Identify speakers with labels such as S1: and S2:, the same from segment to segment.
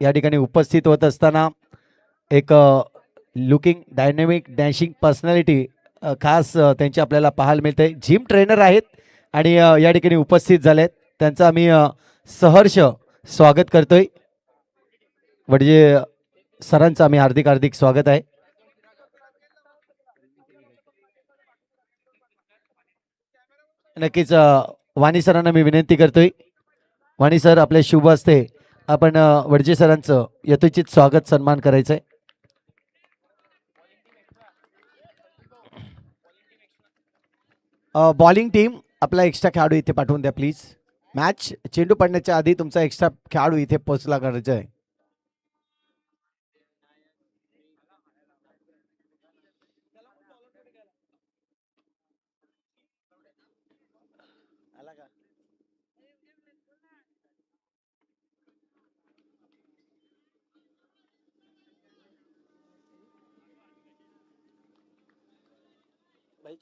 S1: या ठिकाणी उपस्थित होत असताना एक लुकिंग डायनॅमिक डॅशिंग पर्सनॅलिटी खास त्यांची आपल्याला पाहायला मिळते. जिम ट्रेनर आहेत आणि या ठिकाणी उपस्थित झालेत. त्यांचं आम्ही सहर्ष स्वागत करतोय. वडजे सरांचं आम्ही हार्दिक हार्दिक स्वागत आहे. नक्कीच वाणी सरांना मी विनंती करतोय. वाणी सर, आपले शुभ असते आपण वडजे सरांचं यथोचित स्वागत सन्मान करायचंय. बॉलिंग टीम आपला एक्स्ट्रा खेळाडू इथे पाठवून द्या प्लीज. मॅच चेंडू पडण्याच्या आधी तुमचा एक्स्ट्रा खेळाडू इथे पोहोचला गरजेचं आहे.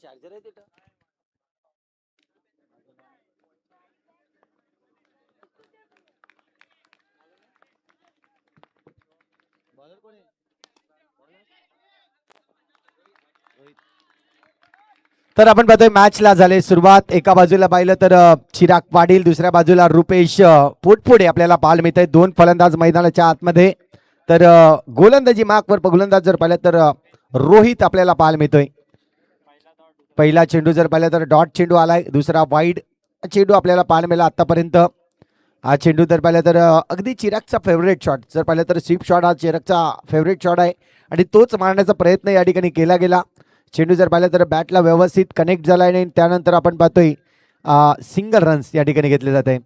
S1: चार्जर आहे तिथं. तर आपण पाहतोय मॅचला झाले सुरुवात. एका बाजूला पाहिलं तर चिराग पाटील, दुसऱ्या बाजूला रुपेश पोटपुडे आपल्याला पाहायला मिळत आहे. दोन फलंदाज मैदानाच्या आतमध्ये. तर गोलंदाजी मार्कवर गोलंदाज जर पाहिलं तर रोहित आपल्याला पाहायला मिळतोय. पहिला चेंडू जर पाहिलं तर डॉट चेंडू आलाय, दुसरा वाईड चेंडू आपल्याला पाहायला मिळाला आतापर्यंत. हा चेंडू जर पाहिलं तर अगदी चिरागचा फेवरेट शॉट जर पाहिलं तर स्वीप शॉट हा चिरागचा फेवरेट शॉट आहे आणि तोच मारण्याचा प्रयत्न या ठिकाणी केला गेला. चेंडू जर पाहिलं तर बॅटला व्यवस्थित कनेक्ट झाला आणि त्यानंतर आपण पाहतोय सिंगल रन्स या ठिकाणी घेतले जात आहे.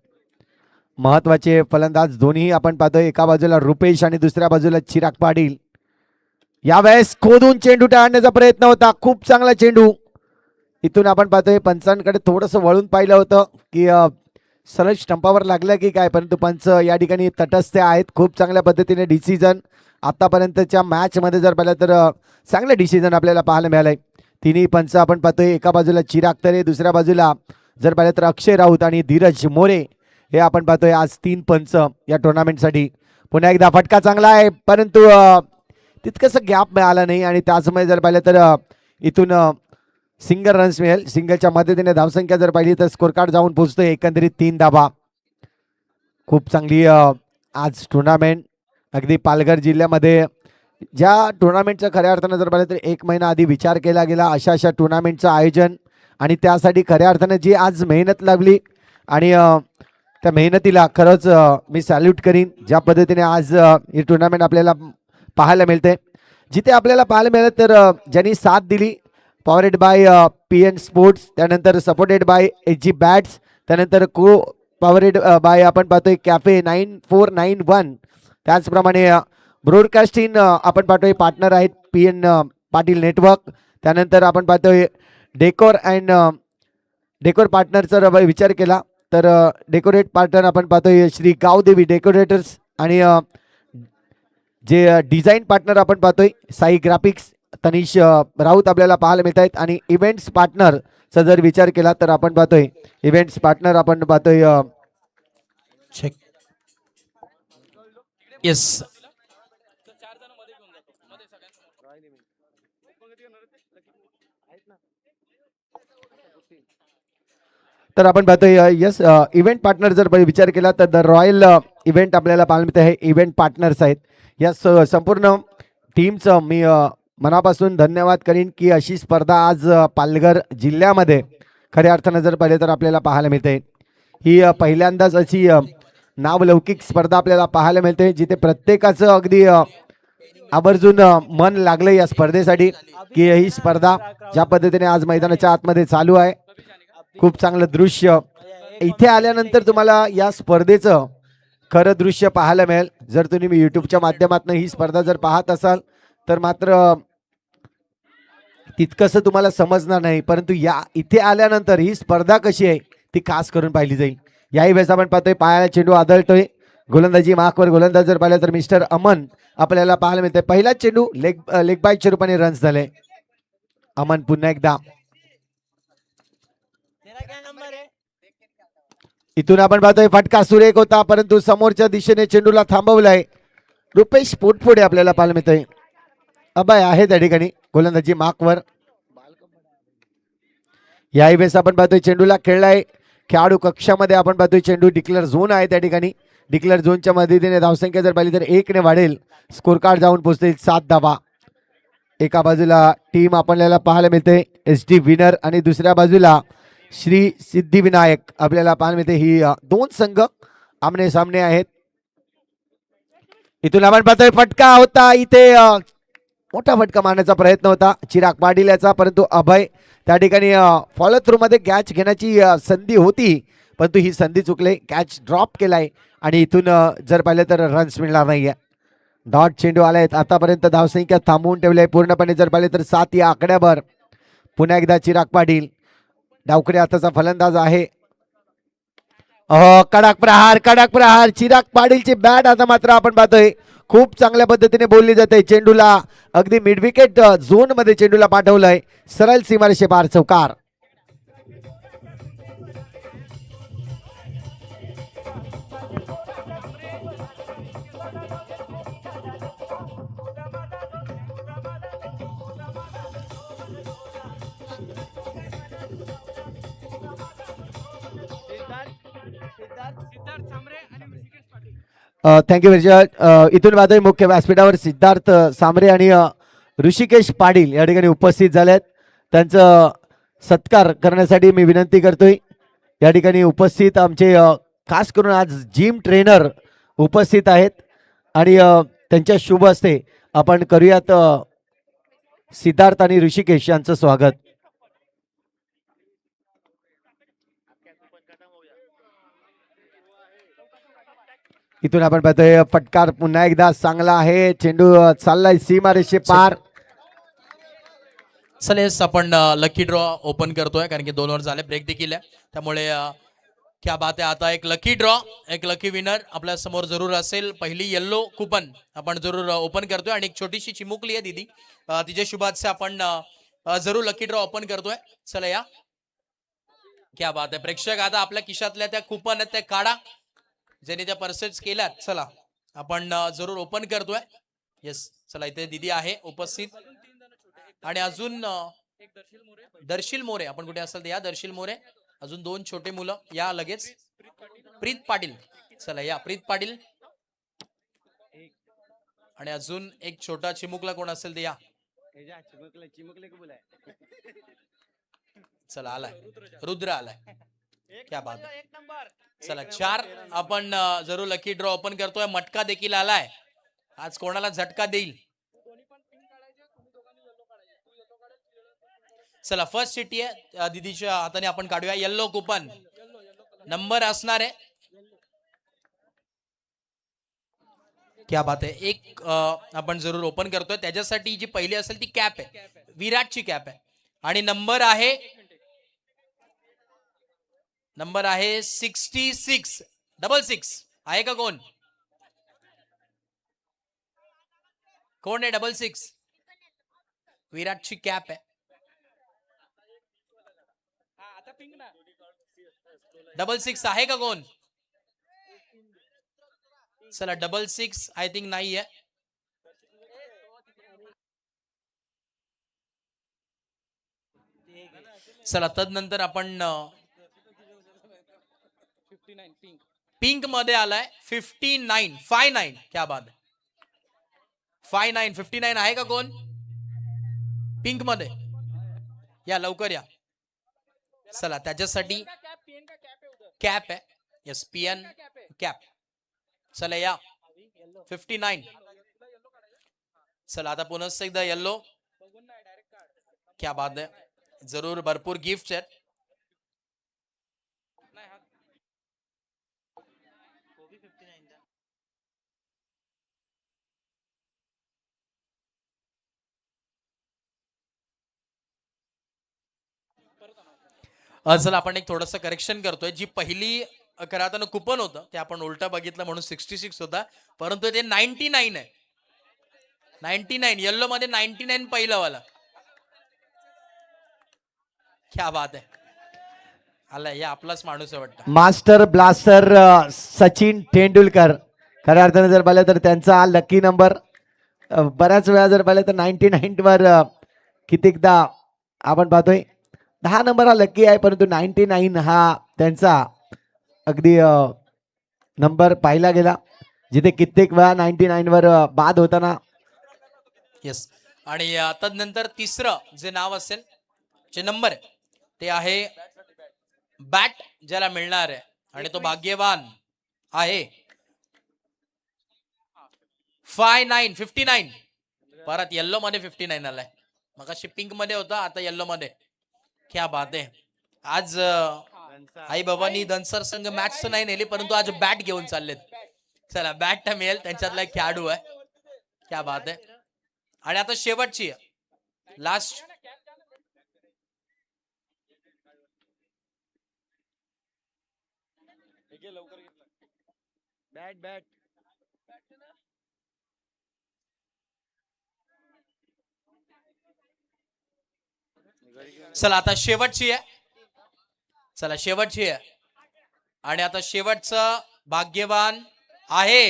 S1: महत्वाचे फलंदाज दोन्ही आपण पाहतोय. एका बाजूला रुपेश आणि दुसऱ्या बाजूला चिराग पाटील. यावेळेस खोदून चेंडू टाळण्याचा प्रयत्न होता. खूप चांगला चेंडू. इथून आपण पाहतोय पंचांकडे थोडंसं वळून पाहिलं होतं की सरळ स्टंपावर लागलं की काय, परंतु पंच या ठिकाणी तटस्थ आहेत. खूप चांगल्या पद्धतीने डिसिजन आतापर्यंतच्या मॅचमध्ये जर पाहिलं तर चांगलं डिसिजन आपल्याला पाहायला मिळालंय. तिन्ही पंच आपण पाहतोय. एका बाजूला चिराग तरे, दुसऱ्या बाजूला जर पाहिलं तर अक्षय राऊत आणि धीरज मोरे हे आपण पाहतोय आज 3 पंच या टुर्नामेंटसाठी. पुन्हा एकदा फटका चांगला आहे परंतु तितकंसं गॅप मिळाला नाही आणि त्याचमुळे जर पाहिलं तर इथून सिंगल रन्स मिळेल. सिंगलच्या मदतीने धावसंख्या जर पाहिली तर स्कोर कार्ड जाऊन पोहोचतोय एकंदरीत 3 धावा. खूप चांगली आज टुर्नामेंट. अगदी पालघर जिल्ह्यामध्ये ज्या टुर्नामेंटचं खऱ्या अर्थानं जर पाहिलं तर 1 महिना आधी विचार केला गेला अशा टुर्नामेंटचं आयोजन आणि त्यासाठी खऱ्या अर्थानं जी आज मेहनत लागली आणि त्या मेहनतीला खरंच मी सॅल्यूट करीन. ज्या पद्धतीने आज ही टुर्नामेंट आपल्याला पाहायला मिळते. जिथे आपल्याला पाहायला मिळेल तर ज्यांनी साथ दिली पॉवरेड बाय PN स्पोर्ट्स, त्यानंतर सपोर्टेड बाय HG बॅट्स, त्यानंतर को पॉवरेड बाय आपण पाहतोय कॅफे 9491. त्याचप्रमाणे ब्रॉडकास्टिंग आपण पाहतोय पार्टनर आहेत PN पाटील नेटवर्क. त्यानंतर आपण पाहतोय डेकोर अँड डेकोर पार्टनरचा विचार केला तर डेकोरेट पार्टनर आपण पाहतोय श्री गावदेवी डेकोरेटर्स आणि जे डिझाईन पार्टनर आपण पाहतोय साई ग्राफिक्स तनिष राऊत आपल्याला पाहायला मिळत आहेत. आणि इव्हेंट्स पार्टनरचा जर विचार केला तर आपण पाहतोय इव्हेंट्स पार्टनर आपण पाहतोय
S2: चेक. येस,
S1: तर आपण पाहतोय यस इव्हेंट पार्टनर जर विचार केला तर द रॉयल इव्हेंट आपल्याला पाहायला मिळतं हे इव्हेंट पार्टनर्स आहेत. या संपूर्ण टीमचं मी मनापासून धन्यवाद करीन की अशी स्पर्धा आज पालघर जिल्ह्यामध्ये खऱ्या अर्थानं जर पाहिले तर आपल्याला पाहायला मिळते. ही पहिल्यांदाच अशी नावलौकिक स्पर्धा आपल्याला पाहायला मिळते जिथे प्रत्येकाचं अगदी आवर्जून मन लागलं या स्पर्धेसाठी की ही स्पर्धा ज्या पद्धतीने आज मैदानाच्या आतमध्ये चालू आहे. खूप चांगलं दृश्य इथे आल्यानंतर तुम्हाला या स्पर्धेचं खरं दृश्य पाहायला मिळेल. जर तुम्ही यूट्यूबच्या माध्यमातून ही स्पर्धा जर पाहत असाल तर मात्र तितकंसं तुम्हाला समजणार नाही, परंतु या इथे आल्यानंतर ही स्पर्धा कशी आहे ती खास करून पाहिली जाईल. याही वेळेस आपण पाहतोय पायाला चेंडू आदळतोय. गोलंदाजी मार्कवर गोलंदाज जर पाहिलं तर मिस्टर अमन आपल्याला पाहायला मिळतंय. पहिला चेंडू लेग बायच्या रूपाने रन्स झाले. अमन पुन्हा एकदा. इथून आपण पाहतोय फटका सुरेख होता परंतु समोरच्या दिशेने चेंडूला थांबवलाय. रुपेश पोटपुडे आपल्याला पाहायला मिळतोय. अभय आहे त्या ठिकाणी गोलंदाजी मार्कवर. याही वेळेस आपण पाहतोय चेंडूला खेळलाय खेळाडू कक्षामध्ये. आपण पाहतोय चेंडू डिक्लेअर झोन आहे त्या ठिकाणी. डिक्लेअर झोनच्या मदतीने धावसंख्या जर पाहिली तर 1 ने वाढेल. स्कोर कार्ड जाऊन पोहोचतील 7 धावा. एका बाजूला टीम आपल्याला पाहायला मिळते SD विनर आणि दुसऱ्या बाजूला श्री सिद्धिविनायक आपल्याला पाहायला मिळते. ही दोन संघ आमने सामने आहेत. इथून आपण पाहतोय फटका होता इथे. मोठा फटका मारण्याचा प्रयत्न होता चिराग पाटील याचा, परंतु अभय त्या ठिकाणी फॉलो थ्रू मध्ये कॅच घेण्याची संधी होती, परंतु ही संधी चुकले. कॅच ड्रॉप केलाय आणि इथून जर पाहिलं तर रन्स मिळणार नाहीये. डॉट चेंडू आलायत. आतापर्यंत धावसंख्या थांबवून ठेवली आहे पूर्णपणे. जर पाहिले तर 7 या आकड्यावर. पुन्हा एकदा चिराग पाटील डावखरे हाताचा फलंदाज आहे. कडक प्रहार चिराग पाटीलची बॅट आता मात्र आपण पाहतोय खूप चांगल्या पद्धतीने बोलली जाते. चेंडूला अगदी मिड विकेट झोन मध्ये चेंडूला पाठवलंय. सरळ सीमारेषे पार चौकार. Thank you very much. इथून पाहतोय मुख्य व्यासपीठावर सिद्धार्थ सांबरे आणि ऋषिकेश पाटील या ठिकाणी उपस्थित झालेत. त्यांचं सत्कार करण्यासाठी मी विनंती करतोय. या ठिकाणी उपस्थित आमचे खास करून आज जिम ट्रेनर उपस्थित आहेत आणि त्यांच्या शुभ हस्ते आपण करूयात सिद्धार्थ आणि ऋषिकेश यांचं स्वागत. इथून आपण पाहतोय फटकार पुन्हा एकदा चांगला आहे. चेंडू चाललाय सीमारेषे पार.
S3: चलेस आपण लकी ड्रॉ ओपन करतोय कारण की 2 ओव्हर झाले, ब्रेक देखील आहे, त्यामुळे क्या बात आहे. आता एक लकी ड्रॉ, एक लकी विनर आपल्या समोर जरूर असेल. पहिली येल्लो कुपन आपण जरूर ओपन करतोय आणि एक छोटीशी चिमुकली आहे दीदी, तिचे शुभाचे आपण जरूर लकी ड्रॉ ओपन करतोय. चला या. क्या बात आहे. प्रेक्षक आता आपल्या खिशातल्या त्या कुपन आहेत त्या काढा ज्यांनी त्या परचेस केल्यात. चला आपण जरूर ओपन करतोय. येस चला इथे दीदी आहे उपस्थित आणि अजून दर्शील मोरे. आपण कुठे असेल तर या दर्शील मोरे. अजून 2 छोटे मुलं या लगेच. प्रीत पाटील. चला या प्रीत पाटील आणि अजून एक छोटा चिमुकला कोण असेल ते या. चला आलाय रुद्र आलाय. क्या बात. चला 4 आपण जरूर लकी ड्रॉ ओपन करतोय. मटका देखील आलाय. आज कोणाला झटका देईल. चला फर्स्ट सिटी आहे दीदीच्या हाताने आपण काढूया. येल्लो कुपन नंबर असणार आहे. क्या बात आहे. एक आपण जरूर ओपन करतोय. त्याच्यासाठी जी पहिली असेल ती कॅप आहे, विराटची कॅप आहे आणि नंबर आहे 66 आहे का कोण. कोण आहे 66. विराटची कॅप आहे. 66 आहे का कोण. चला 66 आय थिंक नाही आहे. चला तदनंतर आपण पिंक मध्ये आलाय 59. क्या बात. 59 आहे का कोण पिंक मध्ये. या लवकर या. चला त्याच्यासाठी कॅप आहे. Yes PN cap. चला या 59. चला आता पुन्हा एकदा येल्लो. क्या बात आहे. जरूर भरपूर गिफ्ट आहेत. चला आपण एक थोडंसं करेक्शन करतोय. जी पहिली करताना कुपन होतं ते आपण उलटा बघितलं म्हणून 66 होता, परंतु ते 99 आहे. 99 येल्लो मध्ये 99 पहिलं वाला. क्या बात आहे. आला या आपलाच माणूस आहे वाटतं.
S1: मास्टर ब्लास्टर सचिन तेंडुलकर खऱ्या अर्थाने जर पाहिलं तर त्यांचा लकी नंबर बऱ्याच वेळा जर पाहिलं तर 99 वर कितीकदा आपण पाहतोय 10 नंबर हा लकी आहे, परंतु 99 हा त्यांचा अगदी नंबर पाहिला गेला, जिथे कित्येक वेळा 99 वर बाद होताना.
S3: येस. आणि तदनंतर तिसरं जे नाव असेल, जे नंबर आहे ते आहे बॅट, ज्याला मिळणार आहे आणि तो भाग्यवान आहे 59. परत येल्लो मध्ये 59 आलाय. मग अशी पिंक मध्ये होता, आता येल्लो मध्ये. क्या बात आहे. आज आई बाबांनी धनसर संघ मॅच तर नाही नेली, परंतु आज बॅट घेऊन चाललेत. चला बॅट तर मिळेल, त्यांच्यातला एक खेळाडू आहे. क्या बात आहे. आणि आता शेवटची लास्ट चला आता शेवटची आहे. चला शेवटची आहे. आणि आता शेवटचं भाग्यवान आहे.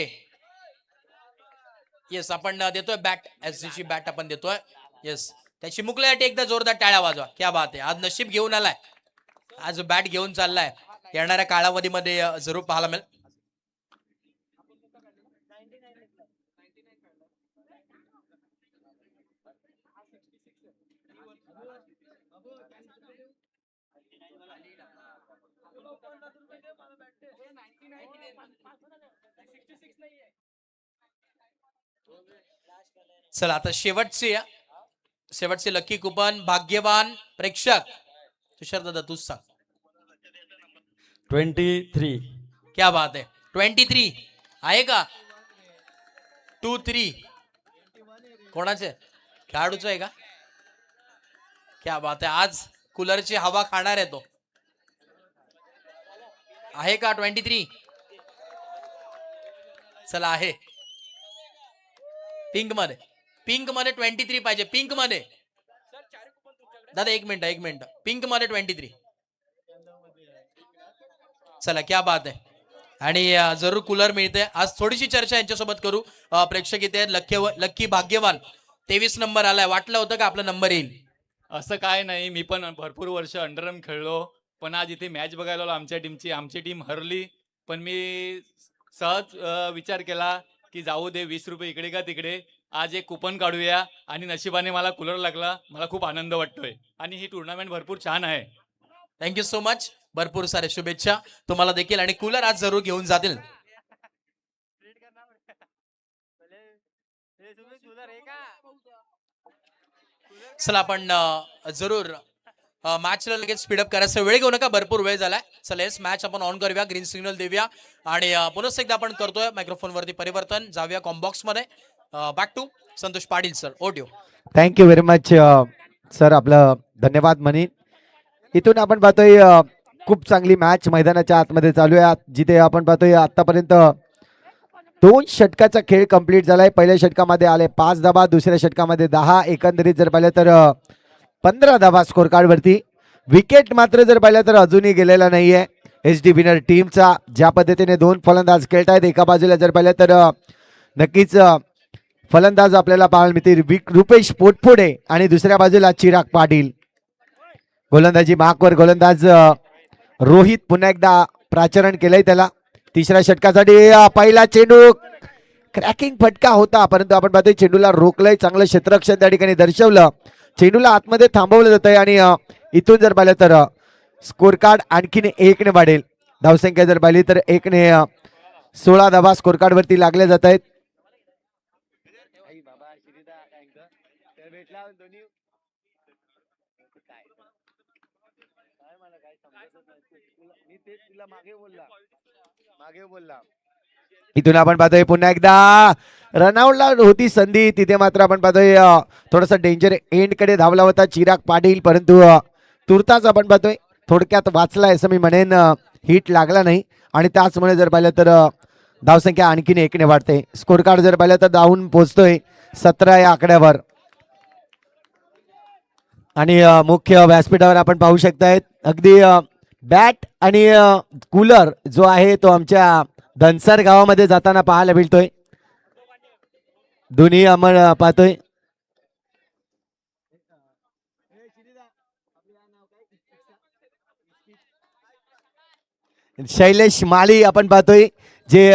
S3: येस, आपण देतोय बॅट, एसजीची बॅट आपण देतोय. येस, त्याची मुकल्यासाठी एकदा जोरदार टाळ्या वाजवा. क्या बात आहे. आज नशीब घेऊन आलाय, आज बॅट घेऊन चाललाय. येणाऱ्या कालावधीमध्ये जरूर पाहायला मिळेल. चला आता शेवटची लकी कुपन भाग्यवान प्रेक्षक तुषार दादा तूच सांग.
S2: 23.
S3: क्या बात आहे. 23 आहे का? 23 कोणाचे? खेळाडूचं आहे का? क्या बात आहे. आज कूलरची हवा खाणार आहे तो. आहे का 23? चला आहे. पिंक मध्ये 23 पाहिजे. पिंक मध्ये दादा एक मिनिट पिंक मध्ये 23. चला क्या बात आहे. आणि जरूर कूलर मिळते. आज थोडीशी चर्चा यांच्यासोबत करू. प्रेक्षक इथे लक्की भाग्यवान 23 नंबर आलाय. वाटलं होतं का आपला नंबर येईल?
S4: असं काय नाही, मी पण भरपूर वर्ष अंडरम खेळलो, पण आज इथे मॅच बघायला आलो आमच्या टीमची. आमची टीम हरली, पण मी सहज विचार केला की जाऊ दे, 20 रुपये इकडे का तिकडे, आज एक कुपन काढूया. आणि नशिबाने मला कूलर लागला. मला खूप आनंद वाटतोय आणि ही टुर्नामेंट भरपूर छान आहे.
S3: Thank you so much. भरपूर सारे शुभेच्छा तुम्हाला देखील. आणि कूलर आज जरूर घेऊन जातील. चला आपण जरूर मॅचला लगेच स्पीडअप करायचा वेळ घेऊ नका, भरपूर वेळ झालाय. चला येस, मॅच आपण ऑन करूया, ग्रीन सिग्नल देऊया आणि पुन्हा एकदा आपण करतोय मायक्रोफोन वरती परिवर्तन. जाऊया कॉम्बॉक्स मध्ये. Back to Santosh Patil sir, audio.
S1: Thank you very much sir, आपलं धन्यवाद म्हणीन. इथून आपण पाहतोय खूप चांगली मॅच मैदानाच्या आतमध्ये चालू आहे, जिथे आपण पाहतोय आतापर्यंत 2 षटकाचा खेळ कंप्लीट झालाय. पहिल्या षटकामध्ये आले 5 धावा, दुसऱ्या षटकामध्ये 10. एकंदरीत जर पाहिलं तर 15 धावा स्कोर कार्ड वरती. विकेट मात्र जर पाहिलं तर अजूनही गेलेला नाहीये एचडी विनर टीमचा. ज्या पद्धतीने 2 फलंदाज खेळतायत, एका बाजूला जर पाहिलं तर नक्कीच फलंदाज आपल्याला पाहायला मिळतील रुपेश पोटफोडे आणि दुसऱ्या बाजूला चिराग पाटील. गोलंदाजी मार्कवर गोलंदाज रोहित पुन्हा एकदा प्राचरण केलंय त्याला. तिसऱ्या षटकासाठी पहिला चेंडू क्रॅकिंग फटका होता, परंतु आपण पाहतोय चेंडूला रोखलंय, चांगलं क्षेत्ररक्षण त्या ठिकाणी दर्शवलं. चेंडूला आतमध्ये थांबवलं जात आहे आणि इथून जर पाहिलं तर स्कोर कार्ड आणखीन 1 ने वाढेल. धावसंख्या जर पाहिली तर 1 ने 16 धावा स्कोर कार्ड वरती लागल्या जात आहेत. इथून आपण पाहतोय पुन्हा एकदा रनआउटला होती संधी, तिथे मात्र आपण पाहतोय थोडासा डेंजर एंड कडे धावला होता चिराग पाटील, परंतु तुर्ताच आपण पाहतोय थोडक्यात वाचलाय असं मी म्हणेन. हिट लागला नाही आणि त्याचमुळे जर पाहिलं तर धावसंख्या आणखीन 1 ने वाढते. स्कोर कार्ड जर पाहिलं तर धावून पोहोचतोय 17 या आकड्यावर. आणि मुख्य व्यासपीठावर आपण पाहू शकतायत अगदी बॅट आणि कूलर जो आहे तो आमच्या दनसर गावामध्ये जाताना पाहायला मिळतोय. दोन्ही आपण पाहतोय. शैलेश माळी आपण पाहतोय, जे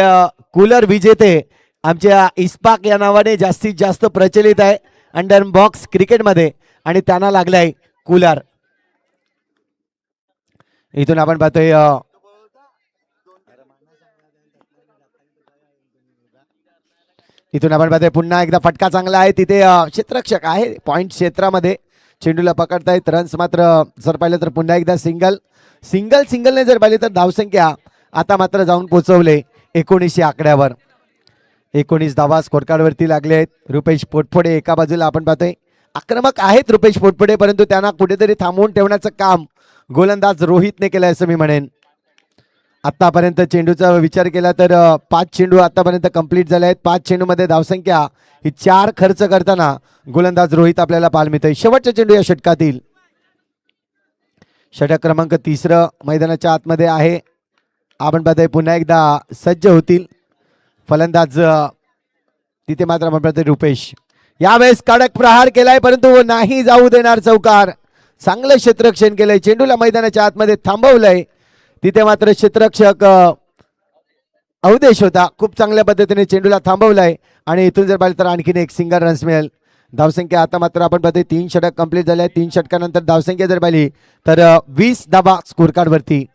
S1: कूलर विजेते आमच्या इस्पाक या नावाने जास्तीत जास्त प्रचलित आहे अंडर बॉक्स क्रिकेटमध्ये, आणि त्यांना लागलाय कूलर. इथून आपण पाहतोय पुन्हा एकदा फटका चांगला आहे. तिथे क्षेत्ररक्षक आहे पॉइंट क्षेत्रामध्ये, चेंडूला पकडतायत. रन्स मात्र जर पाहिलं तर पुन्हा एकदा सिंगलने जर पाहिले तर धावसंख्या आता मात्र जाऊन पोहोचवले 19 आकड्यावर. 19 धावा स्कोर कार्ड वरती लागले आहेत. रुपेश पोटफोडे एका बाजूला आपण पाहतोय, आक्रमक आहेत रुपेश पोटफोडे, परंतु त्यांना कुठेतरी थांबवून ठेवण्याचं काम गोलंदाज रोहितने केलंय असं मी म्हणेन. आतापर्यंत चेंडूचा विचार केला तर 5 चेंडू आतापर्यंत कंप्लीट झाले आहेत. 5 चेंडूमध्ये धावसंख्या ही 4 खर्च करताना गोलंदाज रोहित आपल्याला पाहायला मिळतोय. शेवटचा चेंडू या षटकातील, षटक क्रमांक 3 मैदानाच्या आतमध्ये आहे. आपण पाहतोय पुन्हा एकदा सज्ज होतील फलंदाज. तिथे मात्र आपण पाहतोय रुपेश, यावेळेस कडक प्रहार केलाय परंतु नाही जाऊ देणार चौकार. चांगलं क्षेत्ररक्षण केलंय, चेंडूला मैदानाच्या आतमध्ये थांबवलंय. तिथे मात्र क्षेत्ररक्षक अवधेश होता, खूप चांगल्या पद्धतीने चेंडूला थांबवलाय, आणि इथून जर पाहिलं तर आणखीन एक सिंगल रन्स मिळेल. धावसंख्या आता मात्र आपण पाहतोय 3 षटक कंप्लीट झाले आहेत. 3 षटकानंतर धावसंख्या जर पाहिली तर 20 धावा स्कोर कार्ड वरती.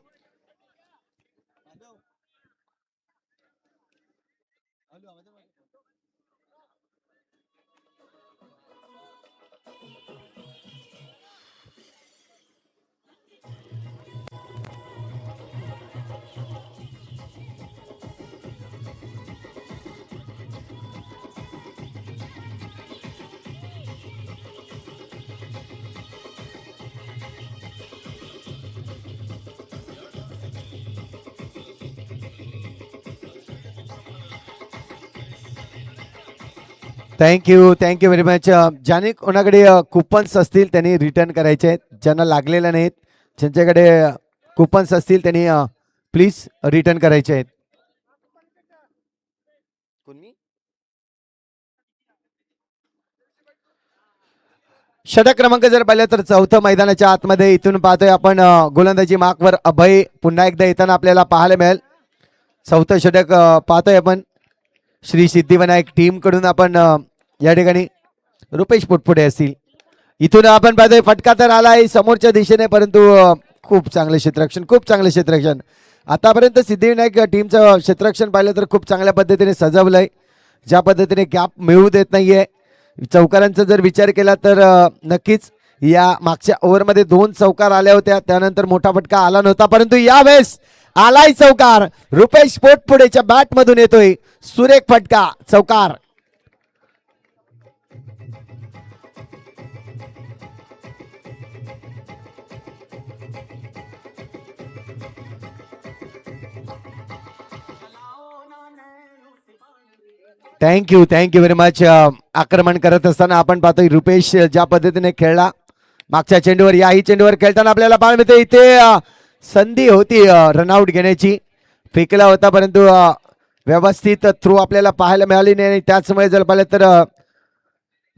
S1: Thank you very much. ज्याने कोणाकडे कुपन्स असतील त्यांनी रिटर्न करायचे आहेत, ज्यांना लागलेल्या नाहीत ज्यांच्याकडे कुपन्स असतील त्यांनी प्लीज रिटर्न करायचे आहेत. षटक क्रमांक जर पाहिलं तर 4थं मैदानाच्या आतमध्ये. इथून पाहतोय आपण गोलंदाजी मार्कवर अभय पुन्हा एकदा येताना आपल्याला पाहायला मिळेल. 4थं षटक पाहतोय आपण श्री सिद्धिविनायक टीम कडून. आपण या ठिकाणी रुपेश पोटफोडे असतील. इथून आपण पाहतोय फटका तर आलाय समोरच्या दिशेने, परंतु खूप चांगले क्षेत्ररक्षण. आतापर्यंत सिद्धिविनायक टीमचं क्षेत्ररक्षण पाहिलं तर खूप चांगल्या पद्धतीने सजवलंय. ज्या पद्धतीने गॅप मिळू देत नाहीये. चौकारांचा जर विचार केला तर नक्कीच या मागच्या ओव्हरमध्ये 2 चौकार आल्या होत्या, त्यानंतर मोठा फटका आला नव्हता, परंतु यावेळेस आलाय चौकार. रुपेश पोटफोडेच्या बॅट मधून येतोय सुरेख फटका, चौकार. Thank you very much. आक्रमण करत असताना आपण पाहतोय रुपेश ज्या पद्धतीने खेळला मागच्या चेंडूवर, याही चेंडूवर खेळताना आपल्याला पाहायला मिळते. इथे संधी होती रनआउट घेण्याची, फेकला होता परंतु व्यवस्थित थ्रू आपल्याला पाहायला मिळाली नाही. त्याचमुळे जर पाहिलं तर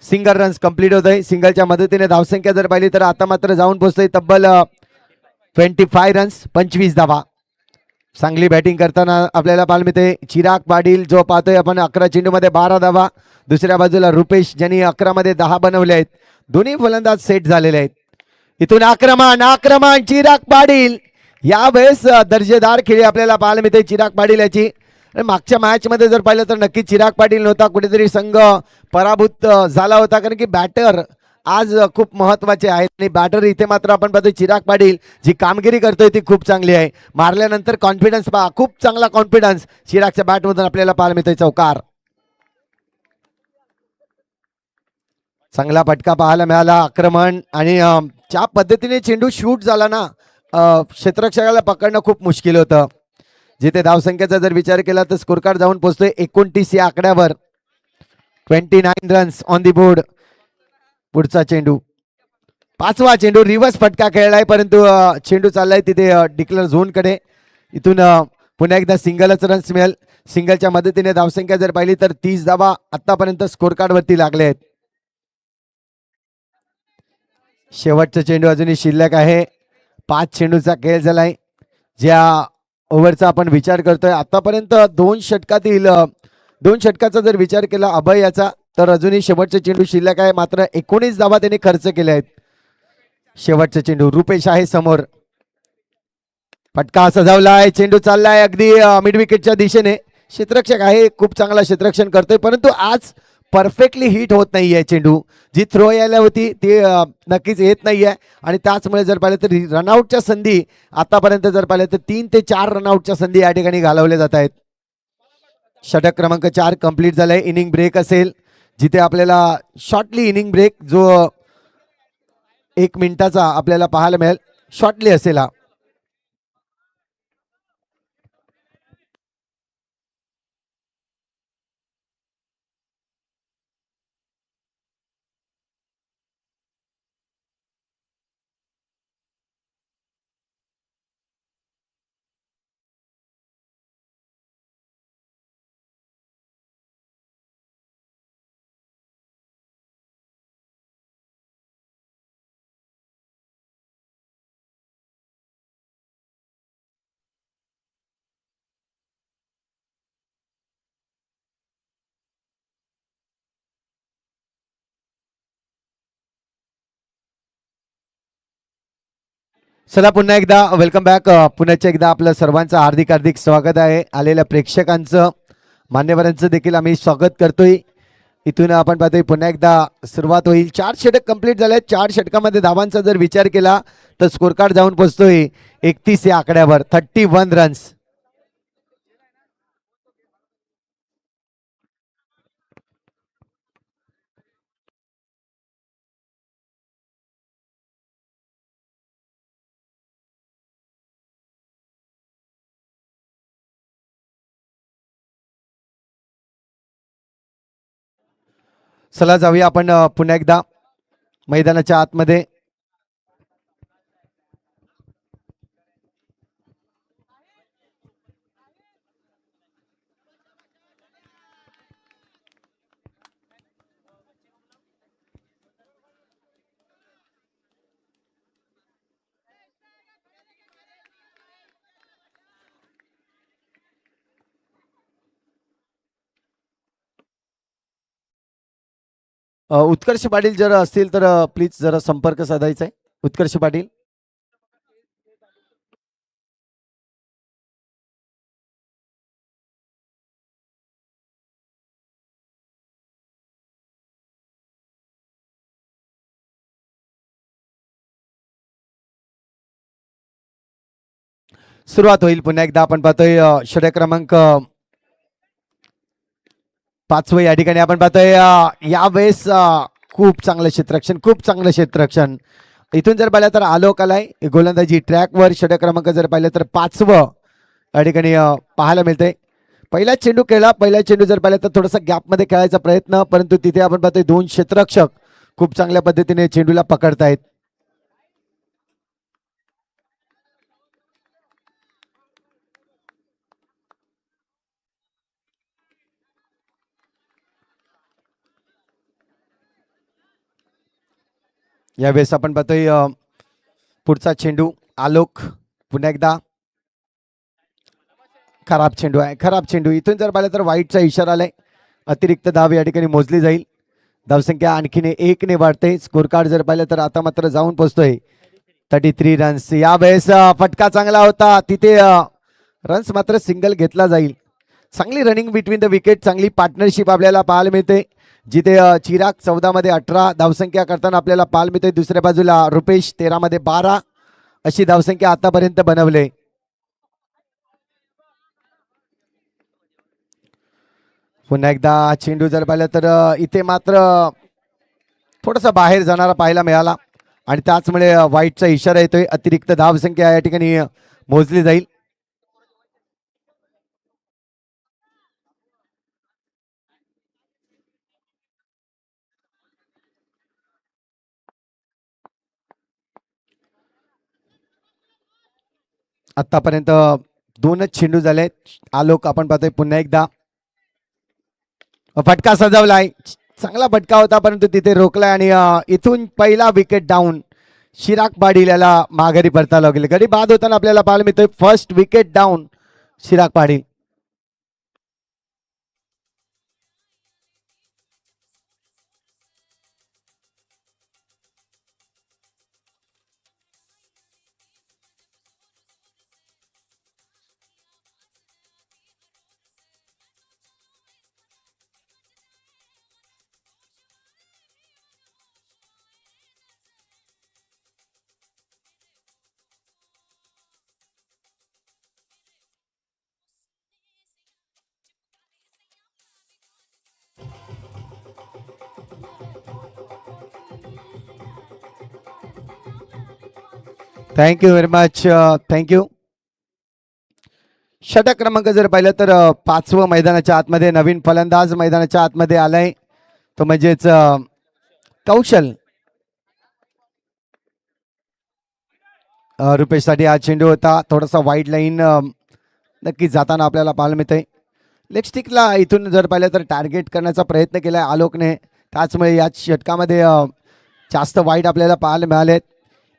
S1: सिंगल रन्स कंप्लीट होत आहे. सिंगलच्या मदतीने धावसंख्या जर पाहिली तर आता मात्र जाऊन पोहोचतोय तब्बल 25 रन्स, 25 धावा. चांगली बॅटिंग करताना आपल्याला पाहायला मिळते चिराग पाटील, जो पाहतोय आपण 11 चेंडूमध्ये 12 धावा. दुसऱ्या बाजूला रुपेश ज्यांनी 11 मध्ये 10 बनवले आहेत. दोन्ही फलंदाज सेट झालेले आहेत. इथून आक्रमण चिराग पाटील. यावेळेस दर्जेदार खेळी आपल्याला पाहायला मिळते चिराग पाटील याची. मागच्या मॅच मध्ये जर पाहिलं तर नक्की चिराग पाटील नव्हता, कुठेतरी संघ पराभूत झाला होता, कारण की बॅटर आज खूप महत्वाचे आहेत. आणि बॅटर इथे मात्र आपण पाहतोय चिराग पाटील जी कामगिरी करतोय ती खूप चांगली आहे. मारल्यानंतर कॉन्फिडन्स पहा, खूप चांगला कॉन्फिडन्स चिरागच्या बॅट मधून आपल्याला पाहायला मिळतोय. चौकार, चांगला फटका पाहायला मिळाला. आक्रमण आणि ज्या पद्धतीने चेंडू शूट झाला ना, क्षेत्ररक्षकाला पकडणं खूप मुश्किल होतं. जिथे धावसंख्येचा जर विचार केला तर स्कोर कार्ड जाऊन पोहोचतोय 29 या आकड्यावर. 29 रन्स ऑन दी बोर्ड. पुढचा चेंडू, 5वा चेंडू, रिव्हर्स फटका खेळलाय परंतु चेंडू चाललाय तिथे डिक्लेअर झोन कडे. इथून पुन्हा एकदा सिंगलच रन्स मिळेल. सिंगलच्या मदतीने धावसंख्या जर पाहिली तर 30 धावा आतापर्यंत स्कोर कार्ड वरती लागले आहेत. शेवटचा चेंडू अजूनही शिल्लक आहे. 5 चेंडूचा खेळ झालाय. ज्या ओव्हरचा आपण विचार करतोय आतापर्यंत 2 षटकातील 2 षटकाचा जर विचार केला अभय याचा तर अजूनही शेवटचे चेंडू शिल्लक आहे. मात्र 19 धावा त्यांनी खर्च केले आहेत. शेवटचा चेंडू रुपेश आहे समोर. फटका सजावलाय. चेंडू चाललाय अगदी मिड विकेटच्या दिशेने. क्षेत्ररक्षक आहे, खूप चांगला क्षेत्ररक्षण करतोय, परंतु आज परफेक्टली हिट होत नाहीये चेंडू. जी थ्रो यायला होती ती नक्कीच येत नाहीये आणि त्याचमुळे जर पाहिलं तर रनआउटच्या संधी आतापर्यंत जर पाहिलं तर 3 ते 4 रनआउटच्या संधी या ठिकाणी घालवल्या जात आहेत. षटक क्रमांक 4 कंप्लीट झालंय. इनिंग ब्रेक असेल जिथे आपल्याला शॉर्टली इनिंग ब्रेक जो 1 मिनिटाचा आपल्याला पाहायला मिळेल. शॉर्टली असेल हा. चला पुन्हा एकदा वेलकम बॅक. पुन्हा एकदा आपलं सर्वांचं हार्दिक हार्दिक स्वागत आहे. आलेल्या प्रेक्षकांचं मान्यवरांचं देखील आम्ही स्वागत करतोय. इथून आपण पाहतोय पुन्हा एकदा सुरुवात होईल. 4 षटक कंप्लीट झाले. 4 षटकामध्ये धावांचा जर विचार केला तर स्कोर कार्ड जाऊन पोहोचतोय 31 या आकड्यावर. 31 रन्स. चला जाऊया आपण पुन्हा एकदा मैदानाच्या आतमध्ये. उत्कर्ष पाटील जर असतील तर प्लीज जरा संपर्क साधायचा आहे. उत्कर्ष पाटील. सुरुवात होईल पुन्हा एकदा. आपण पाहतोय षटक क्रमांक 5 या ठिकाणी आपण पाहतोय यावेळेस खूप चांगलं क्षेत्ररक्षण, खूप चांगलं क्षेत्ररक्षण. इथून जर पाहिलं तर आलोक आलाय गोलंदाजी ट्रॅकवर. षटक क्रमांक जर पाहिलं तर 5वं या ठिकाणी पाहायला मिळतंय. पहिला चेंडू खेळला. पहिला चेंडू जर पाहिलं तर थोडासा गॅपमध्ये खेळायचा प्रयत्न, परंतु तिथे आपण पाहतोय 2 क्षेत्ररक्षक खूप चांगल्या पद्धतीने चेंडूला पकडतायत. यावेळेस आपण पाहतोय पुढचा चेंडू आलोक. पुन्हा एकदा खराब चेंडू आहे, खराब चेंडू. इथून जर पाहिलं तर वाईटचा इशारा आलाय. अतिरिक्त धाव या ठिकाणी मोजली जाईल. धावसंख्या आणखीन 1 ने वाढते. स्कोर कार्ड जर पाहिलं तर आता मात्र जाऊन पोहोचतोय 33 रन्स. यावेळेस फटका चांगला होता. तिथे रन्स मात्र सिंगल घेतला जाईल. चांगली रनिंग बिटवीन द विकेट, चांगली पार्टनरशिप आपल्याला पाहायला मिळते. जिथे चिराग 14 मध्ये 18 धावसंख्या करताना आपल्याला पाहायला मिळते. दुसऱ्या बाजूला रुपेश 13 मध्ये 12 अशी धावसंख्या आतापर्यंत बनवले. पुन्हा एकदा चेंडू जर पाहिलं तर इथे मात्र थोडासा बाहेर जाणारा पाहायला मिळाला आणि त्याचमुळे वाईटचा इशारा येतोय. अतिरिक्त धावसंख्या या ठिकाणी मोजली जाईल. आतापर्यंत 2च चेंडू झाले. आलोक आपण पाहतोय पुन्हा एकदा फटका सजवलाय. चांगला फटका होता परंतु तिथे रोखलाय आणि इथून पहिला विकेट डाऊन. चिराग पाटील याला माघारी परता लागले. गडी बाद होताना आपल्याला पाहायला मिळतोय first wicket down Chirag Patil. Thank you very much. Thank you. षटक क्रमांक जर पाहिलं तर 5वं मैदानाच्या आतमध्ये नवीन फलंदाज मैदानाच्या आतमध्ये आलाय. तो म्हणजेच कौशल. रुपेशसाठी हा चेंडू होता. थोडासा वाईड लाईन नक्की जाताना आपल्याला पाहायला मिळतंय. लेग स्टिकला इथून जर पाहिलं तर टार्गेट करण्याचा प्रयत्न केलाय आलोकने. त्याचमुळे या षटकामध्ये जास्त वाईड आपल्याला पाहायला मिळालेत.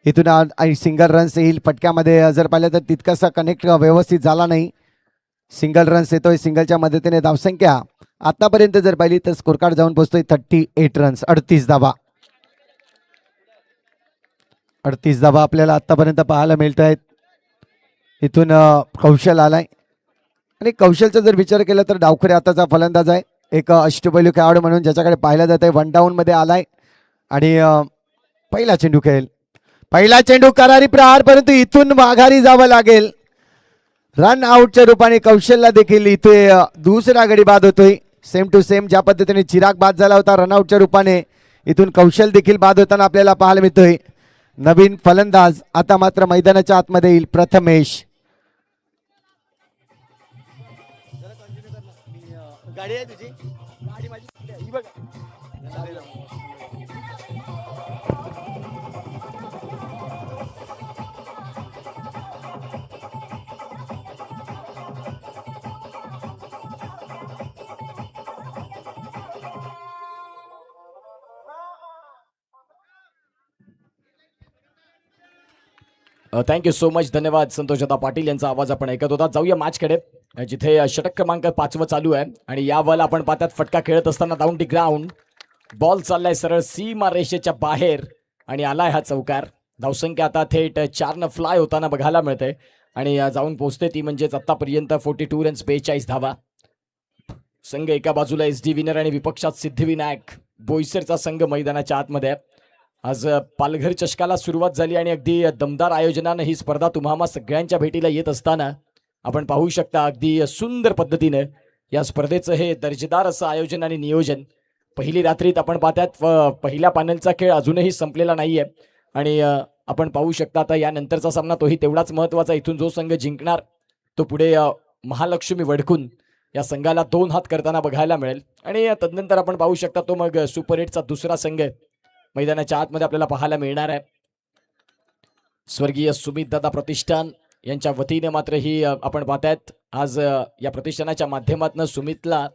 S1: इथून आणि सिंगल रन्स येईल. फटक्यामध्ये जर पाहिलं तर तितकासा कनेक्ट व्यवस्थित झाला नाही. सिंगल रन्स येतोय. सिंगलच्या मदतीने धावसंख्या आतापर्यंत जर पाहिली तर स्कोर कार्ड जाऊन पोहोचतोय 38 रन्स. 38 धावा. 38 धावा आपल्याला आतापर्यंत पाहायला मिळत आहेत. इथून कौशल आलाय आणि कौशलचा जर विचार केला तर डावखरे आताचा फलंदाज आहे. एक अष्टपैलू खेळाडू म्हणून ज्याच्याकडे पाहिलं जात आहे. 1 डाऊन मध्ये आलाय आणि पहिला चेंडू खेळेल. पहिला चेंडू करारी प्रहार परंतु इथून माघारी जावं लागेल. रन आउटच्या रूपाने कौशलला देखील इथे दुसरा गडी बाद होतोय. सेम टू सेम ज्या पद्धतीने चिराग बाद झाला होता रनआउटच्या रूपाने इथून कौशल देखील बाद होताना आपल्याला पाहायला मिळतोय. नवीन फलंदाज आता मात्र मैदानाच्या आतमध्ये येईल प्रथमेश. गाडी आहे तुझी? गाडी माझी ही बघ.
S5: Thank you so much. धन्यवाद संतोषदा पाटील यांचा आवाज आपण ऐकत होता. जाऊया मॅचकडे जिथे षटक क्रमांक 5 चालू आहे आणि या बॉल आपण पाहतात फटका खेळत असताना डाऊन टी ग्राउंड. बॉल चाललाय सरळ सीमा रेषेच्या बाहेर आणि आलाय हा चौकार. धावसंख्या आता थेट 4 फ्लाय होताना बघायला मिळते आणि जाऊन पोहोचते ती म्हणजेच आतापर्यंत 42 रन्स 42 धावा. संघ एका बाजूला SD विनर आणि विपक्षात सिद्धिविनायक बोईसरचा संघ मैदानाच्या आतमध्ये आहे. आज पालघर चषकाला सुरुवात झाली आणि अगदी दमदार आयोजनानं ही स्पर्धा तुम्हाला सगळ्यांच्या भेटीला येत असताना आपण पाहू शकता अगदी सुंदर पद्धतीनं या स्पर्धेचं हे दर्जेदार असं आयोजन आणि नियोजन. पहिली रात्रीत आपण पाहतात पहिल्या पॅनलचा खेळ अजूनही संपलेला नाहीये आणि आपण पाहू शकता आता यानंतरचा सामना तोही तेवढाच महत्त्वाचा. इथून जो संघ जिंकणार तो पुढे महालक्ष्मी वडकून या संघाला 2 हात करताना बघायला मिळेल आणि तदनंतर आपण पाहू शकता तो मग सुपर 8चा दुसरा संघ मैदानाच्या आतमध्ये आपल्याला पाहायला मिळणार आहे. स्वर्गीय सुमित दादा प्रतिष्ठान यांच्या वतीने मात्र ही आपण पाहतायत आज या प्रतिष्ठानाच्या माध्यमातून सुमितला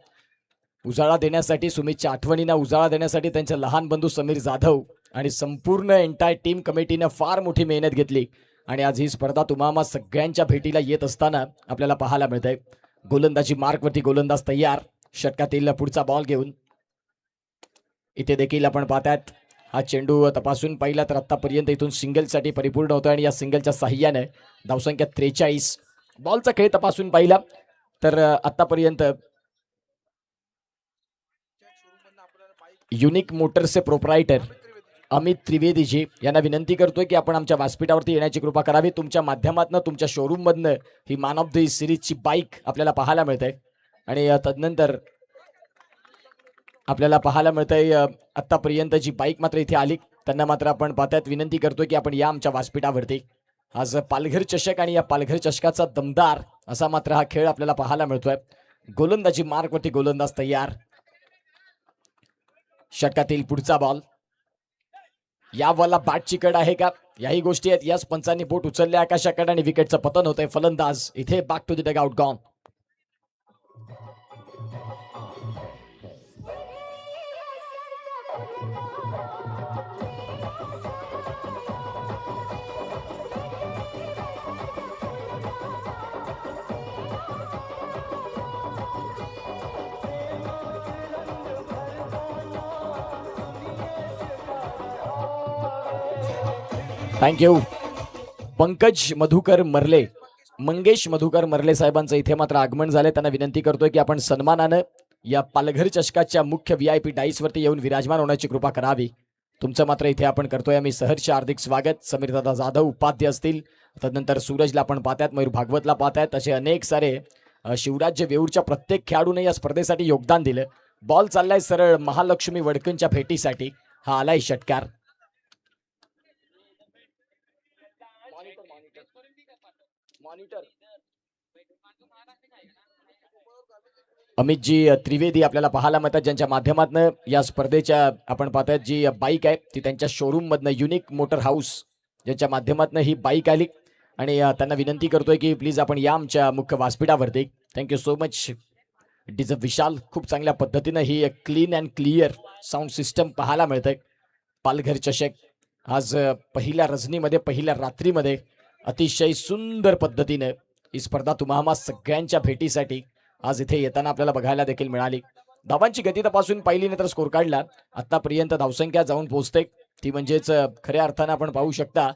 S5: उजाळा देण्यासाठी सुमितच्या आठवणींना उजाळा देण्यासाठी त्यांचे लहान बंधू समीर जाधव आणि संपूर्ण एंटायर टीम कमिटीने फार मोठी मेहनत घेतली आणि आज ही स्पर्धा तुम्हाला सगळ्यांच्या भेटीला येत असताना आपल्याला पाहायला मिळते. गोलंदाजी मार्कवरती गोलंदाज तयार. षटकातील पुढचा बॉल घेऊन इथे देखील आपण पाहतायत हा चेंडू तपासून पाहिला तर आतापर्यंत इथून सिंगलसाठी परिपूर्ण होतो आणि या सिंगलच्या साह्याने धावसंख्या 43. बॉलचा खेळ तपासून पाहिला तर आतापर्यंत युनिक मोटर्सचे प्रोप्रायटर अमित त्रिवेदीजी यांना विनंती करतोय की आपण आमच्या व्यासपीठावरती येण्याची कृपा करावी. तुमच्या माध्यमातून तुमच्या शोरूम मधनं he man of the सिरीजची bike आपल्याला पाहायला मिळते आणि तदनंतर आपल्याला पाहायला मिळतंय आतापर्यंत जी बाईक मात्र इथे आली त्यांना मात्र आपण पाहतात विनंती करतोय की आपण या आमच्या व्यासपीठावरती. आज पालघर चषक आणि या पालघर चषकाचा दमदार असा मात्र हा खेळ आपल्याला पाहायला मिळतोय. गोलंदाजी मार्कवरती गोलंदाज तयार. षटकातील पुढचा बॉल या बॉलला बॅट चिकट आहे का, याही गोष्टी आहेत. याच पंचांनी बोट उचलले आकाशाकडे आणि विकेटचं पतन होतंय. फलंदाज इथे back to the dugout gone. Thank you. Pankaj Madhukar Marle, Mangesh Madhukar Marle साहेबांचं इथे मात्र आगमन झाले. त्यांना विनंती करतोय की आपण सन्मानानं या पालघर चषकाच्या मुख्य VIP डाईसवरती येऊन विराजमान होण्याची कृपा करावी. तुमचं मात्र इथे आपण करतोय आम्ही सहर्ष हार्दिक स्वागत. समीरदादा जाधव उपाध्य असतील, तदनंतर सूरजला आपण पाहतायत, मयूर भागवतला पाहतायत, असे अनेक सारे शिवराज्य वेऊरच्या प्रत्येक खेळाडूने या स्पर्धेसाठी योगदान दिलं. बॉल चाललाय सरळ महालक्ष्मी वडकनच्या भेटीसाठी. हा आलाय षटकार. अमितजी त्रिवेदी आपल्याला पाहायला मिळतात, ज्यांच्या माध्यमातून या स्पर्धेच्या आपण पाहतायत जी बाईक आहे ती त्यांच्या शोरूम मधनं युनिक मोटर हाऊस ज्यांच्या माध्यमातून ही बाईक आली. आणि त्यांना विनंती करतोय की प्लीज आपण या आमच्या मुख्य व्यासपीठावरती. Thank you so much. It is a विशाल. खूप चांगल्या पद्धतीनं ही clean and clear sound system पाहायला मिळतंय. पालघर चषक आज पहिल्या रजनीमध्ये, पहिल्या रात्रीमध्ये अतिशय सुंदर पद्धतीने ही स्पर्धा तुम्हा सगळ्यांच्या भेटीसाठी आज इथे येताना आपल्याला बघायला देखील मिळाली. धावांची गती तपासून पाहिली नाही तर स्कोर काढला आतापर्यंत धावसंख्या जाऊन पोहोचते ती म्हणजेच खऱ्या अर्थानं आपण पाहू शकता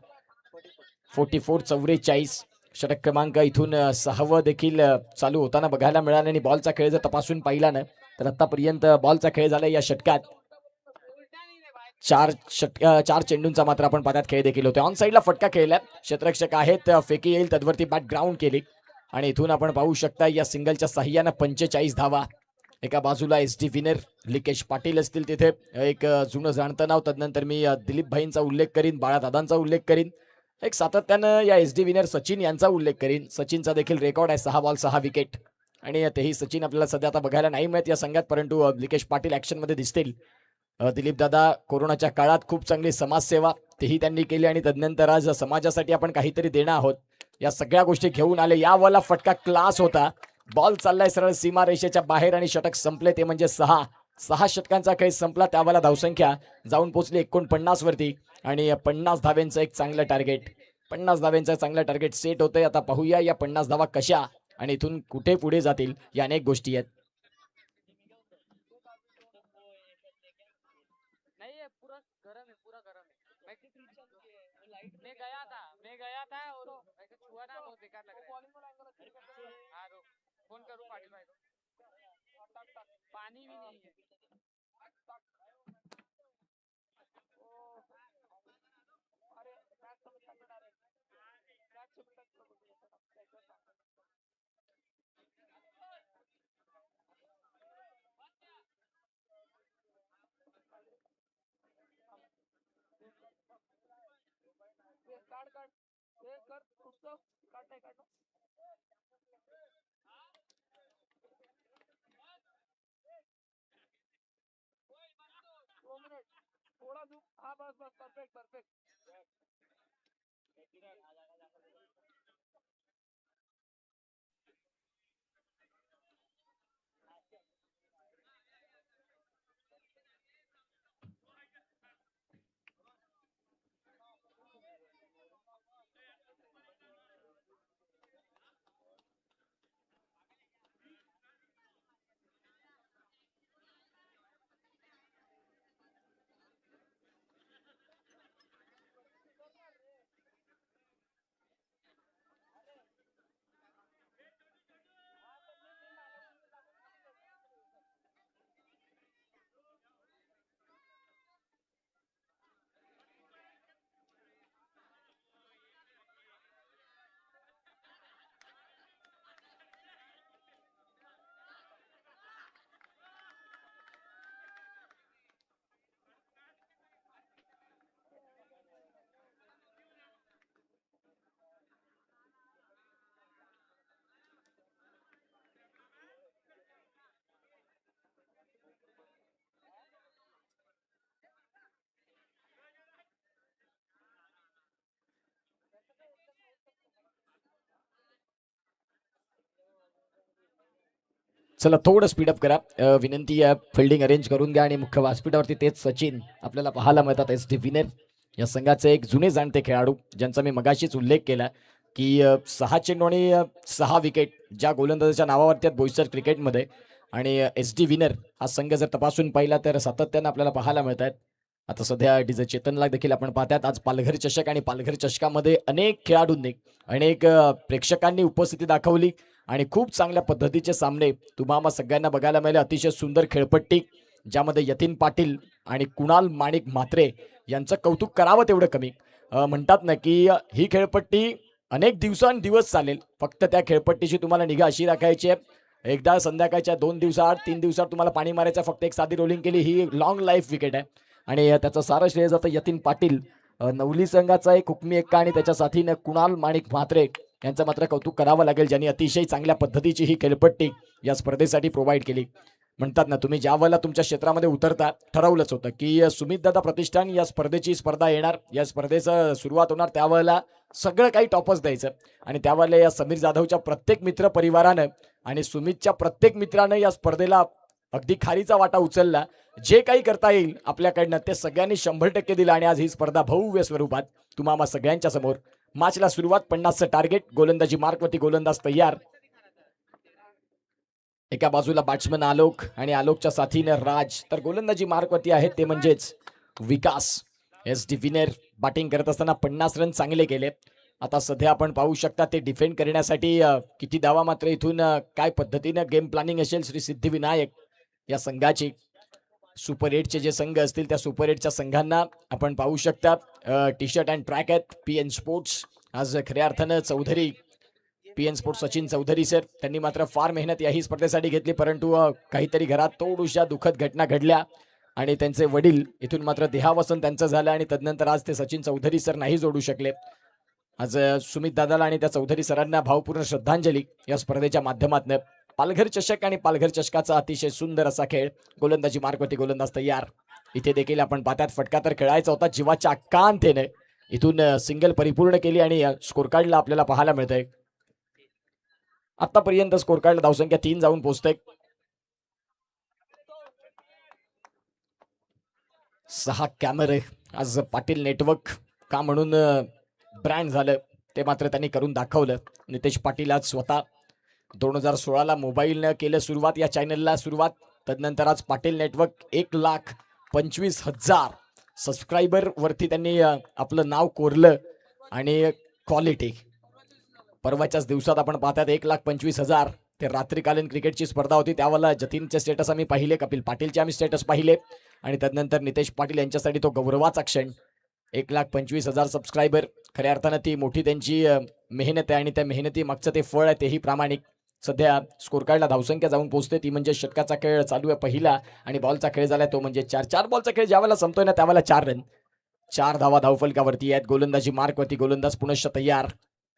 S5: 44-44. षटक क्रमांक इथून 6वं देखील चालू होताना बघायला मिळालं. आणि बॉलचा खेळ जर तपासून पाहिला ना तर आतापर्यंत बॉलचा खेळ झाला या षटकात 4 चेंडूंचा मात्र आपण पाहतात खेळ देखील होते. ऑन साईडला फटका खेळला, क्षेत्ररक्षक आहेत, फेकी येईल तद्वरती बॅट ग्राउंड केली. आणि इथून आपण पाहू शकता या सिंगलच्या साह्यानं 45 धावा. एका बाजूला SD विनर लिकेश पाटील असतील, तिथे एक जुनं जाणतं नाव. तदनंतर मी दिलीप भाईंचा उल्लेख करीन, बाळादादांचा उल्लेख करीन, एक सातत्यानं या SD विनर सचिन यांचा उल्लेख करीन. सचिनचा देखील रेकॉर्ड आहे 6 बॉल 6 विकेट. आणि तेही सचिन आपल्याला सध्या आता बघायला नाही मिळत या संघात, परंतु लिकेश पाटील ऍक्शनमध्ये दिसतील. दिलीप दादा कोरोनाच्या काळात खूप चांगली समाजसेवा तेही त्यांनी केली. आणि तदनंतर आज समाजासाठी आपण काहीतरी देणं आहोत या सगळ्या गोष्टी घेऊन आले. या वाला फटका क्लास होता. बॉल चाललाय सरळ सीमारेषेच्या बाहेर आणि षटक संपले. ते म्हणजे 6 षटकांचा खेळ संपला. त्यावेळेला धावसंख्या जाऊन पोहोचली 49 वरती. आणि 50 धाव्यांचं एक चांगलं टार्गेट, 50 धाव्यांचं चांगलं टार्गेट सेट होतंय. आता पाहूया या 50 धावा कशा आणि इथून कुठे पुढे जातील या अनेक गोष्टी आहेत.
S6: मैं गया था और ऐसे छुआ ना बहुत बेकार लग रहा है। हाँ तो फोन करूँ पाटिल भाई को। पानी भी नहीं है।
S5: चला थोडं स्पीडअप करा. विनंती आहे, फिल्डिंग अरेंज करून घ्या आणि मुख्य व्यासपीठावरती तेच सचिन आपल्याला पाहायला मिळतात. SD विनर या संघाचे एक जुने जाणते खेळाडू ज्यांचा मी मगाशीच उल्लेख केला की 6 चेंडू आणि 6 विकेट ज्या गोलंदाजाच्या नावावरती आहेत बोईसर क्रिकेटमध्ये. आणि SD विनर हा संघ जर तपासून पाहिला तर सातत्यानं आपल्याला पाहायला मिळत आहेत. आता सध्या डीजे चेतनला देखील आपण पाहतात. आज पालघर चषक आणि पालघर चषकामध्ये अनेक खेळाडूंनी अनेक प्रेक्षकांनी उपस्थिती दाखवली आणि खूप चांगल्या पद्धतीचे सामने तुम्हाला सगळ्यांना बघायला मिळाले. अतिशय सुंदर खेळपट्टी ज्यामध्ये यतीन पाटील आणि कुणाल माणिक म्हात्रे यांचं कौतुक करावं तेवढं कमी. म्हणतात ना की ही खेळपट्टी अनेक दिवस चालेल, फक्त त्या खेळपट्टीची तुम्हाला निगा अशी राखायची आहे. एकदा संध्याकाळच्या 2 दिवसाआड 3 दिवसात तुम्हाला पाणी मारायचं, फक्त एक साधी रोलिंग केली ही लॉंग लाईफ विकेट आहे. आणि त्याचं सारं श्रेय जातं यतीन पाटील नवली संघाचा एक हुकमी एक्का आणि त्याच्या साथीनं कुणाल माणिक म्हात्रे यांचं मात्र कौतुक करावं लागेल ज्यांनी अतिशय चांगल्या पद्धतीची ही खेळपट्टी या स्पर्धेसाठी प्रोव्हाइड केली. म्हणतात ना तुम्ही ज्या वेळेला तुमच्या क्षेत्रामध्ये उतरता ठरवलंच होतं की सुमित दादा प्रतिष्ठान या स्पर्धेची स्पर्धा येणार, या स्पर्धेचं सुरुवात होणार, त्यावेळेला सगळं काही टॉपच द्यायचं. आणि त्यावेळेला या समीर जाधवच्या प्रत्येक मित्र परिवारानं आणि सुमितच्या प्रत्येक मित्रानं या स्पर्धेला अगदी खारीचा वाटा उचलला. जे काही करता येईल आपल्याकडनं ते सगळ्यांनी 100% दिलं आणि आज ही स्पर्धा भव्य स्वरूपात तुम्हाला सगळ्यांच्या समोर. मॅचला सुरुवात, 50चं टार्गेट, गोलंदाजी मार्कवरती गोलंदाज तयार. एका बाजूला बॅट्समन आलोक आणि आलोकच्या साथीनं राज, तर गोलंदाजी मार्कवरती आहेत ते म्हणजेच विकास. SD विनर बॅटिंग करत असताना 50 रन चांगले केले. आता सध्या आपण पाहू शकता ते डिफेंड करण्यासाठी किती धावा मात्र इथून काय पद्धतीनं गेम प्लॅनिंग असेल श्री सिद्धिविनायक या संघाची. सुपर 8चे जे संघ असतील त्या सुपर 8च्या संघांना आपण पाहू शकता टी शर्ट अँड ट्रॅक आहेत. PN स्पोर्ट्स आज खऱ्या अर्थानं Chaudhari PN sports Sachin Chaudhari sir त्यांनी मात्र फार मेहनत याही स्पर्धेसाठी घेतली, परंतु काहीतरी घरात थोड्याशा दुःखद घटना घडल्या आणि त्यांचे वडील इथून मात्र देहावसन त्यांचं झालं आणि तदनंतर आज ते सचिन चौधरी सर नाही जोडू शकले. आज सुमित दादाला आणि त्या चौधरी सरांना भावपूर्ण श्रद्धांजली या स्पर्धेच्या माध्यमातून. पालघर चषक आणि पालघर चषकाचा अतिशय सुंदर असा खेळ. गोलंदाजी मार्कवरती गोलंदाज तयार. इथे देखील आपण पाहतात फटका तर खेळायचा होता जीवाच्या आकांतेने, इथून सिंगल परिपूर्ण केली आणि स्कोर कार्डला आपल्याला पाहायला मिळतंय. आतापर्यंत स्कोर कार्ड धावसंख्या 3 जाऊन पोहोचते. 6 कॅमेरे आज पाटील नेटवर्क का म्हणून ब्रँड झालं ते मात्र त्यांनी करून दाखवलं. नितेश पाटील आज स्वतः 2016ला मोबाईलनं केलं सुरुवात, या चॅनलला सुरुवात. तदनंतर आज पाटील नेटवर्क 1,25,000 सबस्क्रायबर वरती त्यांनी आपलं नाव कोरलं आणि क्वालिटी. परवाच्याच दिवसात आपण पाहतात 1,25,000. ते रात्रीकालीन क्रिकेटची स्पर्धा होती त्यावेळेला जतीनचे स्टेटस आम्ही पाहिले, कपिल पाटीलचे आम्ही स्टेटस पाहिले आणि तदनंतर नितेश पाटील यांच्यासाठी तो गौरवाचा क्षण. 1,25,000 सबस्क्रायबर, खऱ्या अर्थानं ती मोठी त्यांची मेहनत आहे आणि त्या मेहनती मागचं ते फळ आहे तेही प्रामाणिक. सध्या स्कोर कार्डला धावसंख्या जाऊन पोहोचते ती म्हणजे षटकाचा खेळ चालू आहे पहिला आणि बॉलचा खेळ झालाय तो म्हणजे 4 बॉलचा खेळ ज्यावेळेला संपतोय ना त्यावेळेला 4 रन, 4 धावा धावफलकावरती आहेत. गोलंदाजी मार्कवरती गोलंदाज पुनश्च तयार.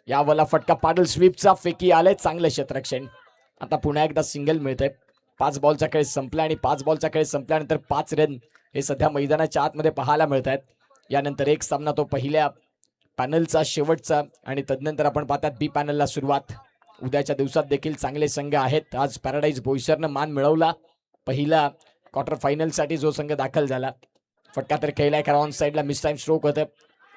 S5: यावेळेला फटका पाडल स्वीपचा फेकी आलाय, चांगलं क्षेत्ररक्षण. आता पुन्हा एकदा सिंगल मिळतंय. 5 बॉलचा खेळ संपला आणि 5 बॉलचा खेळ संपल्यानंतर 5 रन हे सध्या मैदानाच्या आतमध्ये पाहायला मिळत आहेत. यानंतर एक सामना तो पहिल्या पॅनलचा शेवटचा आणि तदनंतर आपण पाहतात बी पॅनलला सुरुवात. उद्याच्या दिवसात देखील चांगले संघ आहेत. आज पॅराडाईज बोईसरनं मान मिळवला. पहिला क्वार्टर फायनलसाठी जो संघ दाखल झाला. फटका तर खेळलाय खरा ऑन साईडला, मिस टाइम स्ट्रोक होतं.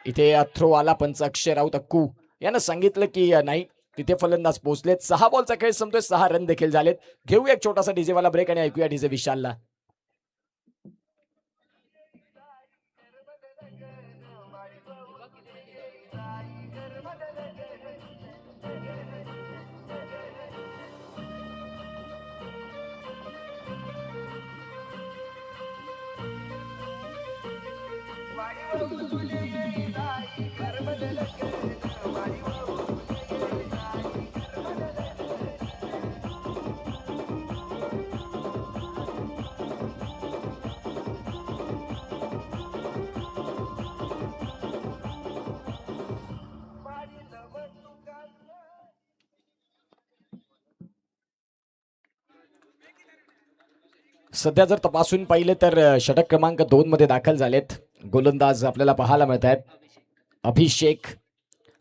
S5: इथे थ्रो आला, पंच अक्षय राऊत अक्कू यानं सांगितलं की नाही, तिथे फलंदाज पोहोचलेत. 6 बॉलचा खेळ संपतोय, 6 रन देखील झालेत. घेऊया एक छोटासा डीजेवाला ब्रेक आणि ऐकूया डीजे विशालला. सध्या जर तपासून पाहिलं तर षटक क्रमांक 2 मध्ये दाखल झालेत गोलंदाज आपल्याला पाहायला मिळत आहेत. अभिषेक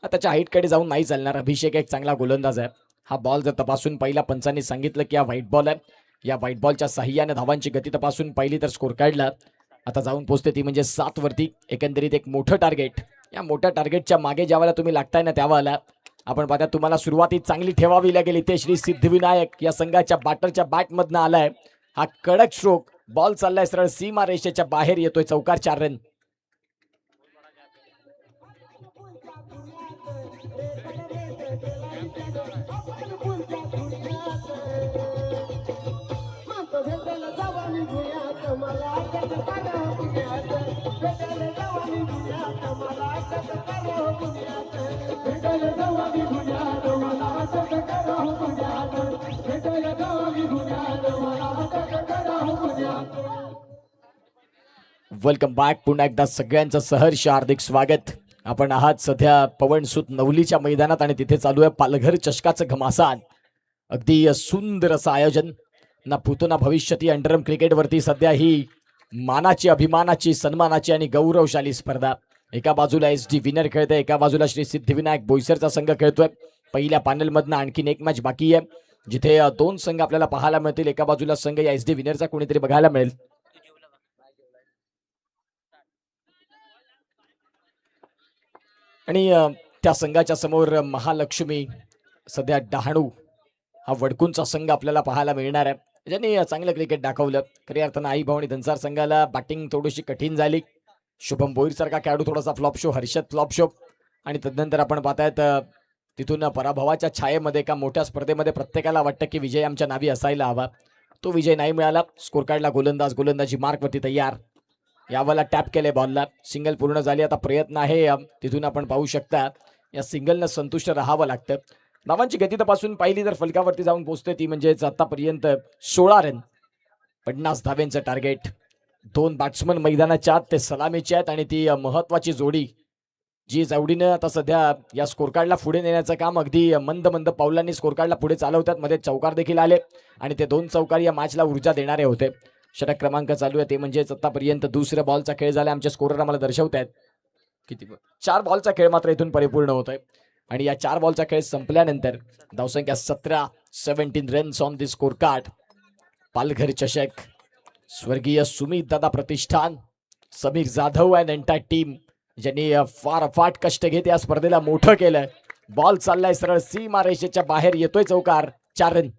S5: त्याच्या हाईटकडे जाऊन नाही चालणार. अभिषेक एक चांगला गोलंदाज आहे. हा बॉल जर तपासून पहिला पंचांनी सांगितलं की हा व्हाईट बॉल आहे, या व्हाईट बॉलच्या साह्याने धावांची गती तपासून पहिली तर स्कोर काढला. आता जाऊन पोहोचते ती म्हणजे 7 वरती. एकंदरीत एक मोठं टार्गेट. या मोठ्या टार्गेटच्या मागे ज्यावेळेला तुम्ही लागताय ना त्यावेळेला आपण पाहता तुम्हाला सुरुवाती चांगली ठेवावी लागेल. इथे श्री सिद्धिविनायक या संघाच्या बॅटरच्या बॅटमधनं आलाय. हा कडक स्ट्रोक, बॉल चाललाय सरळ सीमा रेषेच्या बाहेर येतोय. चौकार, 4 रन. Welcome back. पुन्हा एकदा सगळ्यांचं सहर्ष हार्दिक स्वागत. आपण आहात सध्या पवनसुत नवलीच्या मैदानात आणि तिथे चालू आहे पालघर चषकाचं घमासान. अगदी सुंदर असं आयोजन. ना भूतो ना भविष्यती अंडरम क्रिकेटवरती सध्या ही मानाची, अभिमानाची, सन्मानाची आणि गौरवशाली स्पर्धा. एका बाजूला SD विनर खेळतोय, एका बाजूला श्री सिद्धिविनायक बोईसरचा संघ खेळतोय. पहिल्या पॅनलमधनं आणखीन एक मॅच बाकी आहे जिथे 2 संघ आपल्याला पाहायला मिळतील. एका बाजूला संघ या SD विनरचा कोणीतरी बघायला मिळेल. आणि त्या संघाच्या समोर महालक्ष्मी, सध्या डहाणू हा वडकुंचा संघ आपल्याला पाहायला मिळणार आहे, ज्यांनी चांगलं क्रिकेट दाखवलं. खऱ्या अर्थानं आई भवानी धनसार संघाला बॅटिंग थोडीशी कठीण झाली. शुभम बोईर सारखा खेळाडू थोडासा flop show, Harshad flop show. आणि तदनंतर आपण पाहतायत तिथून पराभवाच्या छायेमध्ये एका मोठ्या स्पर्धेमध्ये प्रत्येकाला वाटतं की विजय आमच्या नावी असायला हवा. तो विजय नाही मिळाला. स्कोर काढला गोलंदाज. गोलंदाजी मार्कवरती तयार. यावाला टॅप केले बॉलला. सिंगल पूर्ण झाली. आता प्रयत्न आहे तिथून आपण पाहू शकता या सिंगलनं संतुष्ट राहावं लागतं. धावांची गती तपासून पाहिली तर फलकावरती जाऊन पोहोचते ती म्हणजेच आतापर्यंत 16 रन, 50 धावेंचं टार्गेट. 2 बॅट्समन मैदानाच्या आत, ते सलामीचे आहेत आणि ती महत्वाची जोडी जी जोडीनं आता सध्या या स्कोर कार्डला पुढे नेण्याचं काम अगदी मंद मंद पावलांनी स्कोर कार्डला पुढे चालवतात. मध्ये चौकार देखील आले आणि ते 2 चौकार या मॅचला ऊर्जा देणारे होते. षटक क्रमांक चालू आहे ते म्हणजेच आतापर्यंत दुसऱ्या बॉलचा खेळ झाला. आमचे स्कोरर आम्हाला दर्शवत आहेत किती 4 बॉलचा खेळ मात्र इथून परिपूर्ण होतोय. आणि या 4 बॉलचा खेळ संपल्यानंतर धावसंख्या 17 runs on the score card. Palghar चषक, स्वर्गीय सुमित दादा प्रतिष्ठान, Sameer Jadhav and entire team ज्यांनी फार अफाट कष्ट घेत या स्पर्धेला मोठं केलं. बॉल चाललाय सरळ सीमा रेषेच्या बाहेर येतोय. चौकार, 4 रन.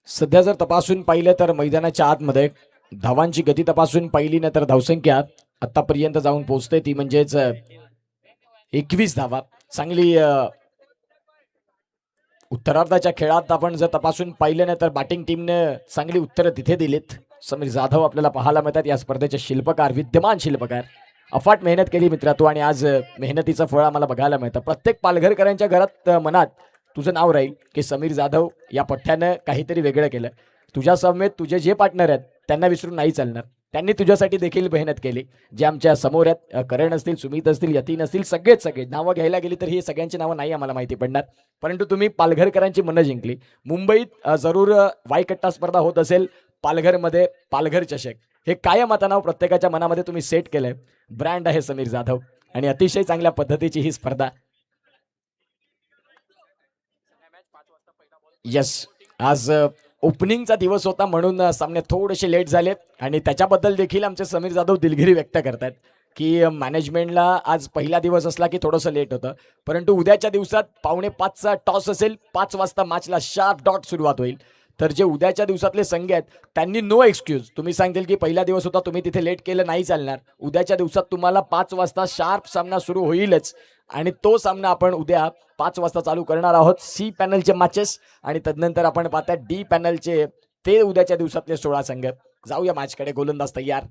S5: सध्या जर तपासून पाहिलं तर मैदानाच्या आतमध्ये धावांची गती तपासून पाहिली ना तर धावसंख्या आतापर्यंत जाऊन पोहोचते ती म्हणजेच 21 धावा. चांगली उत्तरार्धाच्या खेळात आपण जर तपासून पाहिलं ना तर बॅटिंग टीमने चांगली उत्तरं तिथे दिलीत. समीर जाधव आपल्याला पाहायला मिळतात या स्पर्धेचे शिल्पकार, विद्यमान शिल्पकार. अफाट मेहनत केली मित्रा तू आणि आज मेहनतीचं फळ आम्हाला बघायला मिळतं. प्रत्येक पालघरकरांच्या घरात मनात तुझं नाव राहील की समीर जाधव या पठ्ठ्यानं काहीतरी वेगळं केलं. तुझ्या समेत तुझे जे पार्टनर आहेत त्यांना विसरून नाही चालणार. त्यांनी तुझ्यासाठी देखील मेहनत केली. जे आमच्या समोर आहेत, करण असतील, सुमित असतील, यतीन असतील, सगळे नावं घ्यायला गेली तर ही सगळ्यांची नावं नाही आम्हाला माहिती पडणार. परंतु तुम्ही पालघरकरांची मनं जिंकली. मुंबईत जरूर वायकट्टा स्पर्धा होत असेल, पालघरमध्ये पालघर चषक हे कायम आता नाव प्रत्येकाच्या मनामध्ये तुम्ही सेट केलंय. ब्रँड आहे समीर जाधव आणि अतिशय चांगल्या पद्धतीची ही स्पर्धा. यस, आज ओपनिंगचा दिवस होता म्हणून सामने थोडेसे लेट झाले आणि त्याच्याबद्दल देखील आमचे समीर जाधव दिलगिरी व्यक्त करतात की मॅनेजमेंटला आज पहिला दिवस असला की थोडंसं लेट होतं. परंतु उद्याच्या दिवसात 4:45चा टॉस असेल, 5 वाजता मॅचला शार्प डॉट सुरुवात होईल. तर जे उद्याच्या दिवसातले संघ आहेत त्यांनी नो एक्सक्यूज. तुम्ही सांगतील की पहिला दिवस होता, तुम्ही तिथे लेट केलं, नाही चालणार. उद्याच्या दिवसात तुम्हाला 5 वाजता शार्प सामना सुरू होईलच आणि तो सामना आपण उद्या 5 वाजता चालू करणार आहोत. C पॅनलचे मॅचेस आणि तदनंतर आपण पाहता D पॅनलचे ते उद्याच्या दिवसातले 16 संघ. जाऊया मॅचकडे. गोलंदाज तयार.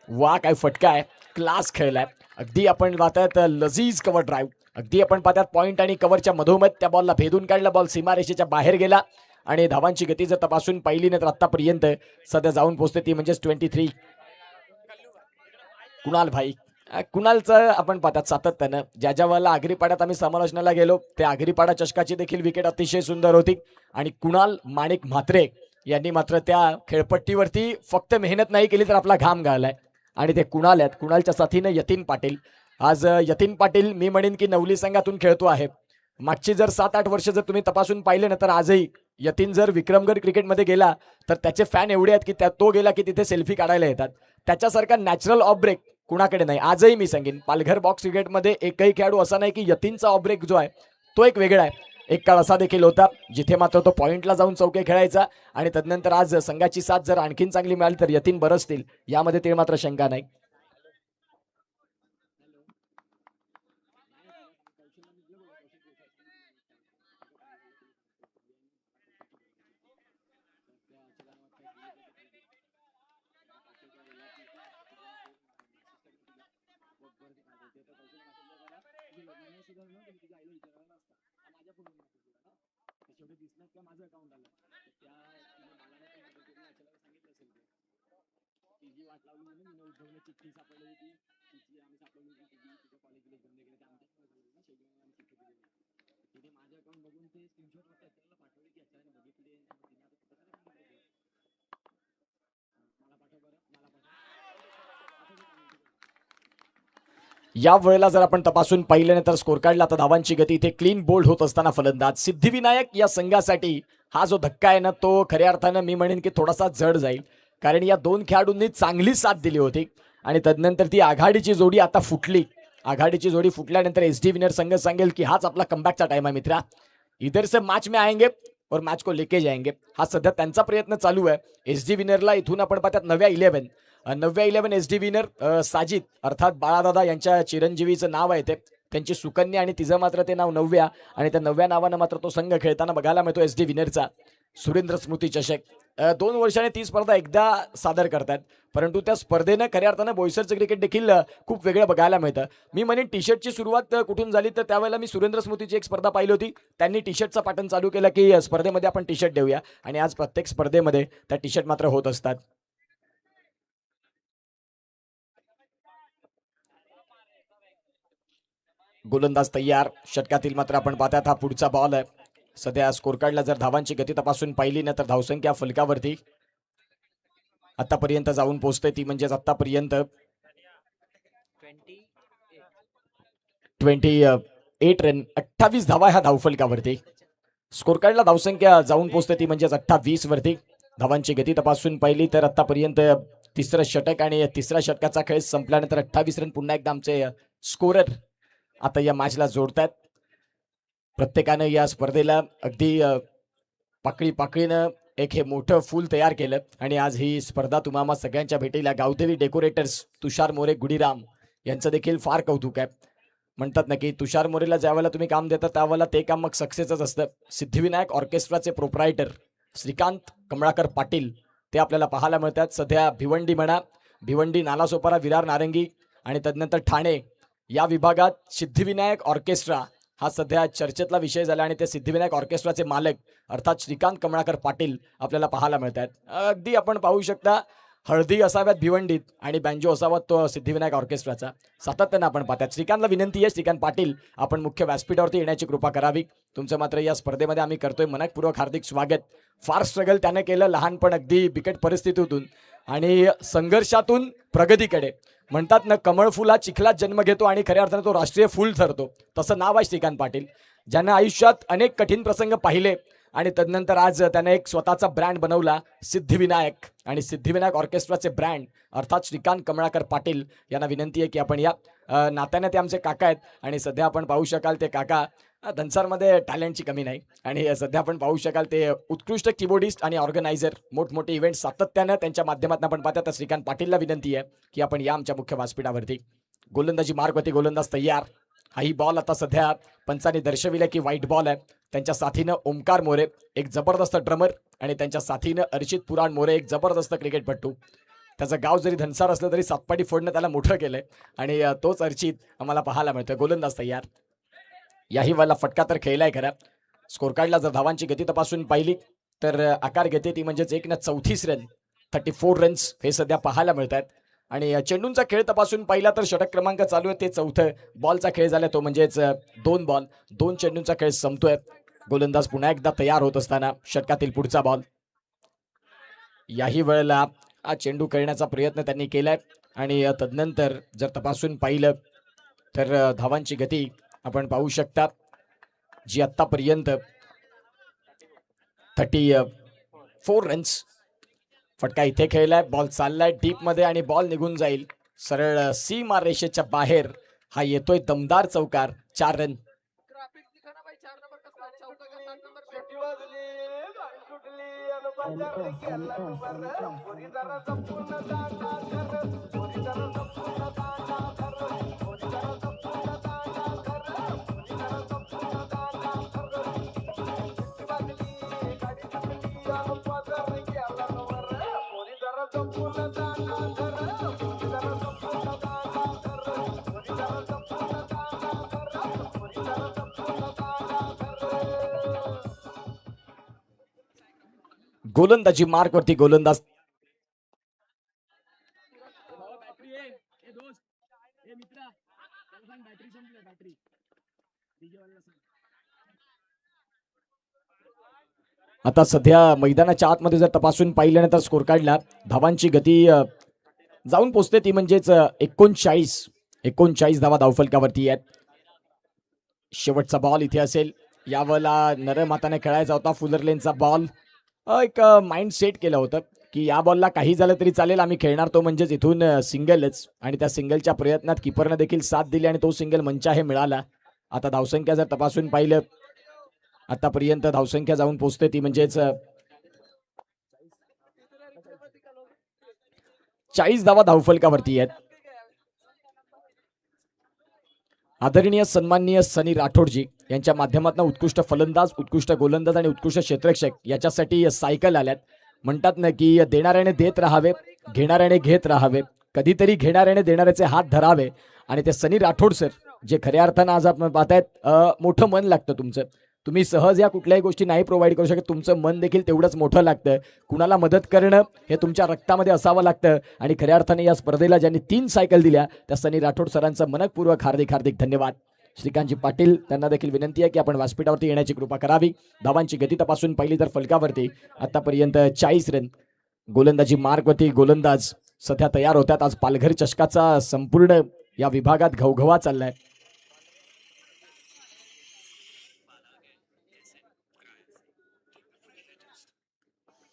S5: वा काय फटका आहे, क्लास खेळलाय. अगदी आपण पाहतात लजीज कव्हर ड्राईव्ह, अगदी आपण पाहतात पॉइंट आणि कव्हरच्या मधोमध त्या बॉलला भेदून काढला, बॉल सीमारेषेच्या बाहेर गेला आणि धावांची गती जर तपासून पाहिली ना तर आतापर्यंत सध्या जाऊन पोहोचते ती म्हणजेच 23. कुणाल भाई, कुणालचं आपण पाहतात सातत्यानं ज्या ज्या वेळेला आगरीपाड्यात आम्ही समालोचनाला गेलो त्या आगरीपाडा चषकाची देखील विकेट अतिशय सुंदर होती आणि कुणाल माणिक म्हात्रे यांनी मात्र त्या खेळपट्टीवरती फक्त मेहनत नाही केली तर आपला घाम गाळलाय आणि ते कुणाल आहेत. कुणालच्या साथीनं यतीन पाटील. आज यतीन पाटील मी म्हणेन की नवली संघातून खेळतो आहे. मागची जर 7-8 वर्ष जर तुम्ही तपासून पाहिले ना तर आजही यतीन जर विक्रमगड क्रिकेटमध्ये गेला तर त्याचे फॅन एवढे आहेत की तो गेला की तिथे सेल्फी काढायला येतात. त्याच्यासारखा नॅचरल ऑफ ब्रेक कुणाकडे नाही. आजही मी सांगेन पालघर बॉक्स क्रिकेटमध्ये एकही खेळाडू असा नाही की यतीनचा ऑफ ब्रेक जो आहे तो एक वेगळा आहे. एक काळ असा देखील होता जिथे मात्र तो पॉइंटला जाऊन चौके खेळायचा आणि तदनंतर आज संघाची साथ जर आणखीन चांगली मिळाली तर यतीन बरसतील यामध्ये ते मात्र शंका नाही. या वेळेला जर आपण तपासून पाहिलं तर स्कोर काढला तर धावांची गती इथे क्लीन बोल्ड होत असताना फलंदाज सिद्धिविनायक या संघासाठी हा जो धक्का आहे ना तो खऱ्या अर्थानं मी म्हणेन की थोडासा जड जाईल कारण या दोन खेळाडूंनी चांगली साथ दिली होती आणि तदनंतर ती आघाडीची जोडी आता फुटली. आघाडीची जोडी फुटल्यानंतर एसडी विनर संघ सांगेल की हाच आपला कमबॅकचा टाइम आहे मित्रा, इधर से मैच में आएंगे और मैच को लेके जाएंगे. हा सध्या त्यांचा प्रयत्न चालू आहे. एसडी विनरला इथून आपण पाहतात नव्या 11 एसडी विनर साजिद अर्थात बाळादादा यांच्या चिरंजीवीचं नाव आहे ते, त्यांची सुकन्या आणि तिचं मात्र ते नाव नव्या आणि त्या नव्या नावानं मात्र तो संघ खेळताना बघायला मिळतो एसडी विनरचा. सुरेंद्र स्मृती चषक 2 वर्षांनी ती स्पर्धा एकदा सादर करतात परंतु त्या स्पर्धेनं खऱ्या अर्थानं बोईसरचं क्रिकेट देखील खूप वेगळं बघायला मिळतं. मी म्हणेन टी शर्टची सुरुवात कुठून झाली तर त्यावेळेला मी सुरेंद्र स्मृतीची एक स्पर्धा पाहिली होती. त्यांनी टी शर्टचा पॅटर्न चालू केला की स्पर्धेमध्ये आपण टी शर्ट देऊया आणि आज प्रत्येक स्पर्धेमध्ये त्या टी शर्ट मात्र होत असतात. गोलंदाज तयार. षटकातील मात्र आपण पाहतात हा पुढचा बॉल आहे. सध्या स्कोर कार्डला जर धावांची गती तपासून पाहिली ना तर धावसंख्या फलकावरती आतापर्यंत जाऊन पोहोचते ती म्हणजेच आतापर्यंत 28 रन 28 धावा ह्या धावफलकावरती. स्कोर कार्डला धावसंख्या जाऊन पोहोचते ती म्हणजेच 28 वरती. धावांची गती तपासून पाहिली तर आतापर्यंत तिसरं षटक आणि तिसऱ्या षटकाचा खेळ संपल्यानंतर 28 रन पुन्हा एकदा आमचे स्कोरर आता या मॅचला जोडतात. प्रत्येकानं या स्पर्धेला अगदी पाकळीनं एक हे मोठं फूल तयार केलं आणि आज ही स्पर्धा तुम्हाला सगळ्यांच्या भेटीला गावदेवी डेकोरेटर्स तुषार मोरे गुडीराम यांचं देखील फार कौतुक आहे. म्हणतात ना की तुषार मोरेला ज्यावेळेला तुम्ही काम देता त्यावेळेला ते काम मग सक्सेसच असतं. सिद्धिविनायक ऑर्केस्ट्राचे प्रोप्रायटर श्रीकांत कमळाकर पाटील ते आपल्याला पाहायला मिळतात. सध्या भिवंडी म्हणा, भिवंडी, नालासोपारा, विरार, नारंगी आणि तदनंतर ठाणे या विभागात सिद्धिविनायक ऑर्केस्ट्रा हा सध्या चर्चेतला विषय झाला आणि ते सिद्धिविनायक ऑर्केस्ट्राचे मालक अर्थात श्रीकांत कमळाकर पाटील आपल्याला पाहायला मिळत आहेत. अगदी आपण पाहू शकता हळदी असाव्यात भिवंडीत आणि बँजो असावा तो सिद्धिविनायक ऑर्केस्ट्राचा. सातत्यानं आपण पाहतात. श्रीकांतला विनंती आहे, श्रीकांत पाटील आपण मुख्य व्यासपीठावरती येण्याची कृपा करावी. तुमचं मात्र या स्पर्धेमध्ये आम्ही करतोय मनपूर्वक हार्दिक स्वागत. फार स्ट्रगल त्याने केलं लहानपण अगदी बिकट परिस्थितीतून आणि संघर्षातून प्रगतीकडे. म्हणतात ना कमळ फुला चिखलात जन्म घेतो आणि खऱ्या अर्थानं तो राष्ट्रीय फूल ठरतो. तसं नाव आहे श्रीकांत पाटील, ज्यांना आयुष्यात अनेक कठीण प्रसंग पाहिले आणि तदनंतर आज त्याने एक स्वतःचा ब्रँड बनवला सिद्धिविनायक आणि सिद्धिविनायक ऑर्केस्ट्राचे ब्रँड अर्थात श्रीकांत कमळाकर पाटील यांना विनंती आहे की आपण या नात्याने ते आमचे काका आहेत आणि सध्या आपण पाहू शकाल ते काका धनसारमध्ये टॅलेंटची कमी नाही आणि सध्या आपण पाहू शकाल ते उत्कृष्ट कीबोर्डिस्ट आणि ऑर्गनायझर. मोठमोठे इव्हेंट सातत्यानं त्यांच्या माध्यमातून आपण पाहतात. तर श्रीकांत पाटीलला विनंती आहे की आपण या आमच्या मुख्य व्यासपीठावरती. गोलंदाजी मार्गवरती गोलंदाज तयार. हाही बॉल आता सध्या पंचांनी दर्शविलं की व्हाईट बॉल आहे. त्यांच्या साथीनं ओमकार मोरे एक जबरदस्त ड्रमर आणि त्यांच्या साथीनं अर्चित पुराण मोरे एक जबरदस्त क्रिकेटपटू. त्याचं गाव जरी धनसार असलं तरी सातपाटी फोडणं त्याला मोठं केलंय आणि तोच अर्चित आम्हाला पाहायला मिळतोय. गोलंदाज तयार. याही वाला फटका तर खेळलाय खरा. स्कोर कार्डला जर धावांची गती तपासून पाहिली तर आकार घेते ती म्हणजेच 1/34 रन, 34 रन्स हे सध्या पाहायला मिळत आहेत. आणि चेंडूंचा खेळ तपासून पाहिला तर षटक क्रमांक चालू आहे ते चौथं. बॉलचा खेळ झाला तो म्हणजेच 2 बॉल 2 चेंडूंचा खेळ संपतोय. गोलंदाज पुन्हा एकदा तयार होत असताना षटकातील पुढचा बॉल. याही वेळेला हा चेंडू खेळण्याचा प्रयत्न त्यांनी केलाय आणि तदनंतर जर तपासून पाहिलं तर धावांची गती आपण पाहू शकता जी आतापर्यंत 34 रन्स. फटका इथे खेळलाय. बॉल चाललाय डीप मध्ये आणि बॉल निघून जाईल सरळ सीमा रेषेच्या बाहेर. हा येतोय दमदार चौकार. 4 रन. गोलंदाजी मार्क वरती गोलंदाज आता सध्या मैदानाच्या आतमध्ये जर तपासून पाहिल्यानंतर स्कोर काढला धावांची गती जाऊन पोचते ती म्हणजेच 39 धावा धावफलकावरती आहेत. शेवटचा बॉल इथे असेल. यावेळेला नरम हाताने खेळायचा होता. फुलर लेनचा बॉल. एक माइंड सेट केलं होतं की या बॉलला काही झालं तरी चालेल, आम्ही खेळणार तो म्हणजेच इथून सिंगलच. आणि त्या सिंगलच्या प्रयत्नात किपरनं देखील साथ दिली आणि तो सिंगल मंचाहे मिळाला. आता धावसंख्या जर तपासून पाहिलं आतापर्यंत धावसंख्या जाऊन पोचते ती म्हणजेच 40 धावा धावफलकावरती आहेत. आदरणीय सन्माननीय सनी राठोडजी यांच्या माध्यमातून उत्कृष्ट फलंदाज, उत्कृष्ट गोलंदाज आणि उत्कृष्ट क्षेत्ररक्षक याच्यासाठी सायकल आल्यात. म्हणतात ना की देणाऱ्याने देत राहावे, घेणाऱ्याने घेत राहावे, कधीतरी घेणाऱ्याने देणाऱ्याचे हात धरावे. आणि ते सनी राठोड सर जे खऱ्या अर्थानं आज आपण पाहतायत मोठं मन लागतं तुमचं. तुम्ही सहज या कुठल्याही गोष्टी नाही प्रोव्हाइड करू शकत. तुमचं मन देखील तेवढंच मोठं लागतं. कुणाला मदत करणं हे तुमच्या रक्तामध्ये असावं लागतं. आणि खऱ्या अर्थाने या स्पर्धेला ज्यांनी 3 सायकल दिल्या त्या सनी राठोड सरांचं मनपूर्वक हार्दिक धन्यवाद. श्रीकांतजी पाटील त्यांना देखील विनंती आहे की आपण व्यासपीठावरती येण्याची कृपा करावी. धावांची गती तपासून पाहिली तर फलकावरती आतापर्यंत 40 रन. गोलंदाजी मार्गवरती गोलंदाज सध्या तयार होतात. आज पालघर चषकाचा संपूर्ण या विभागात घवघवा चाललाय.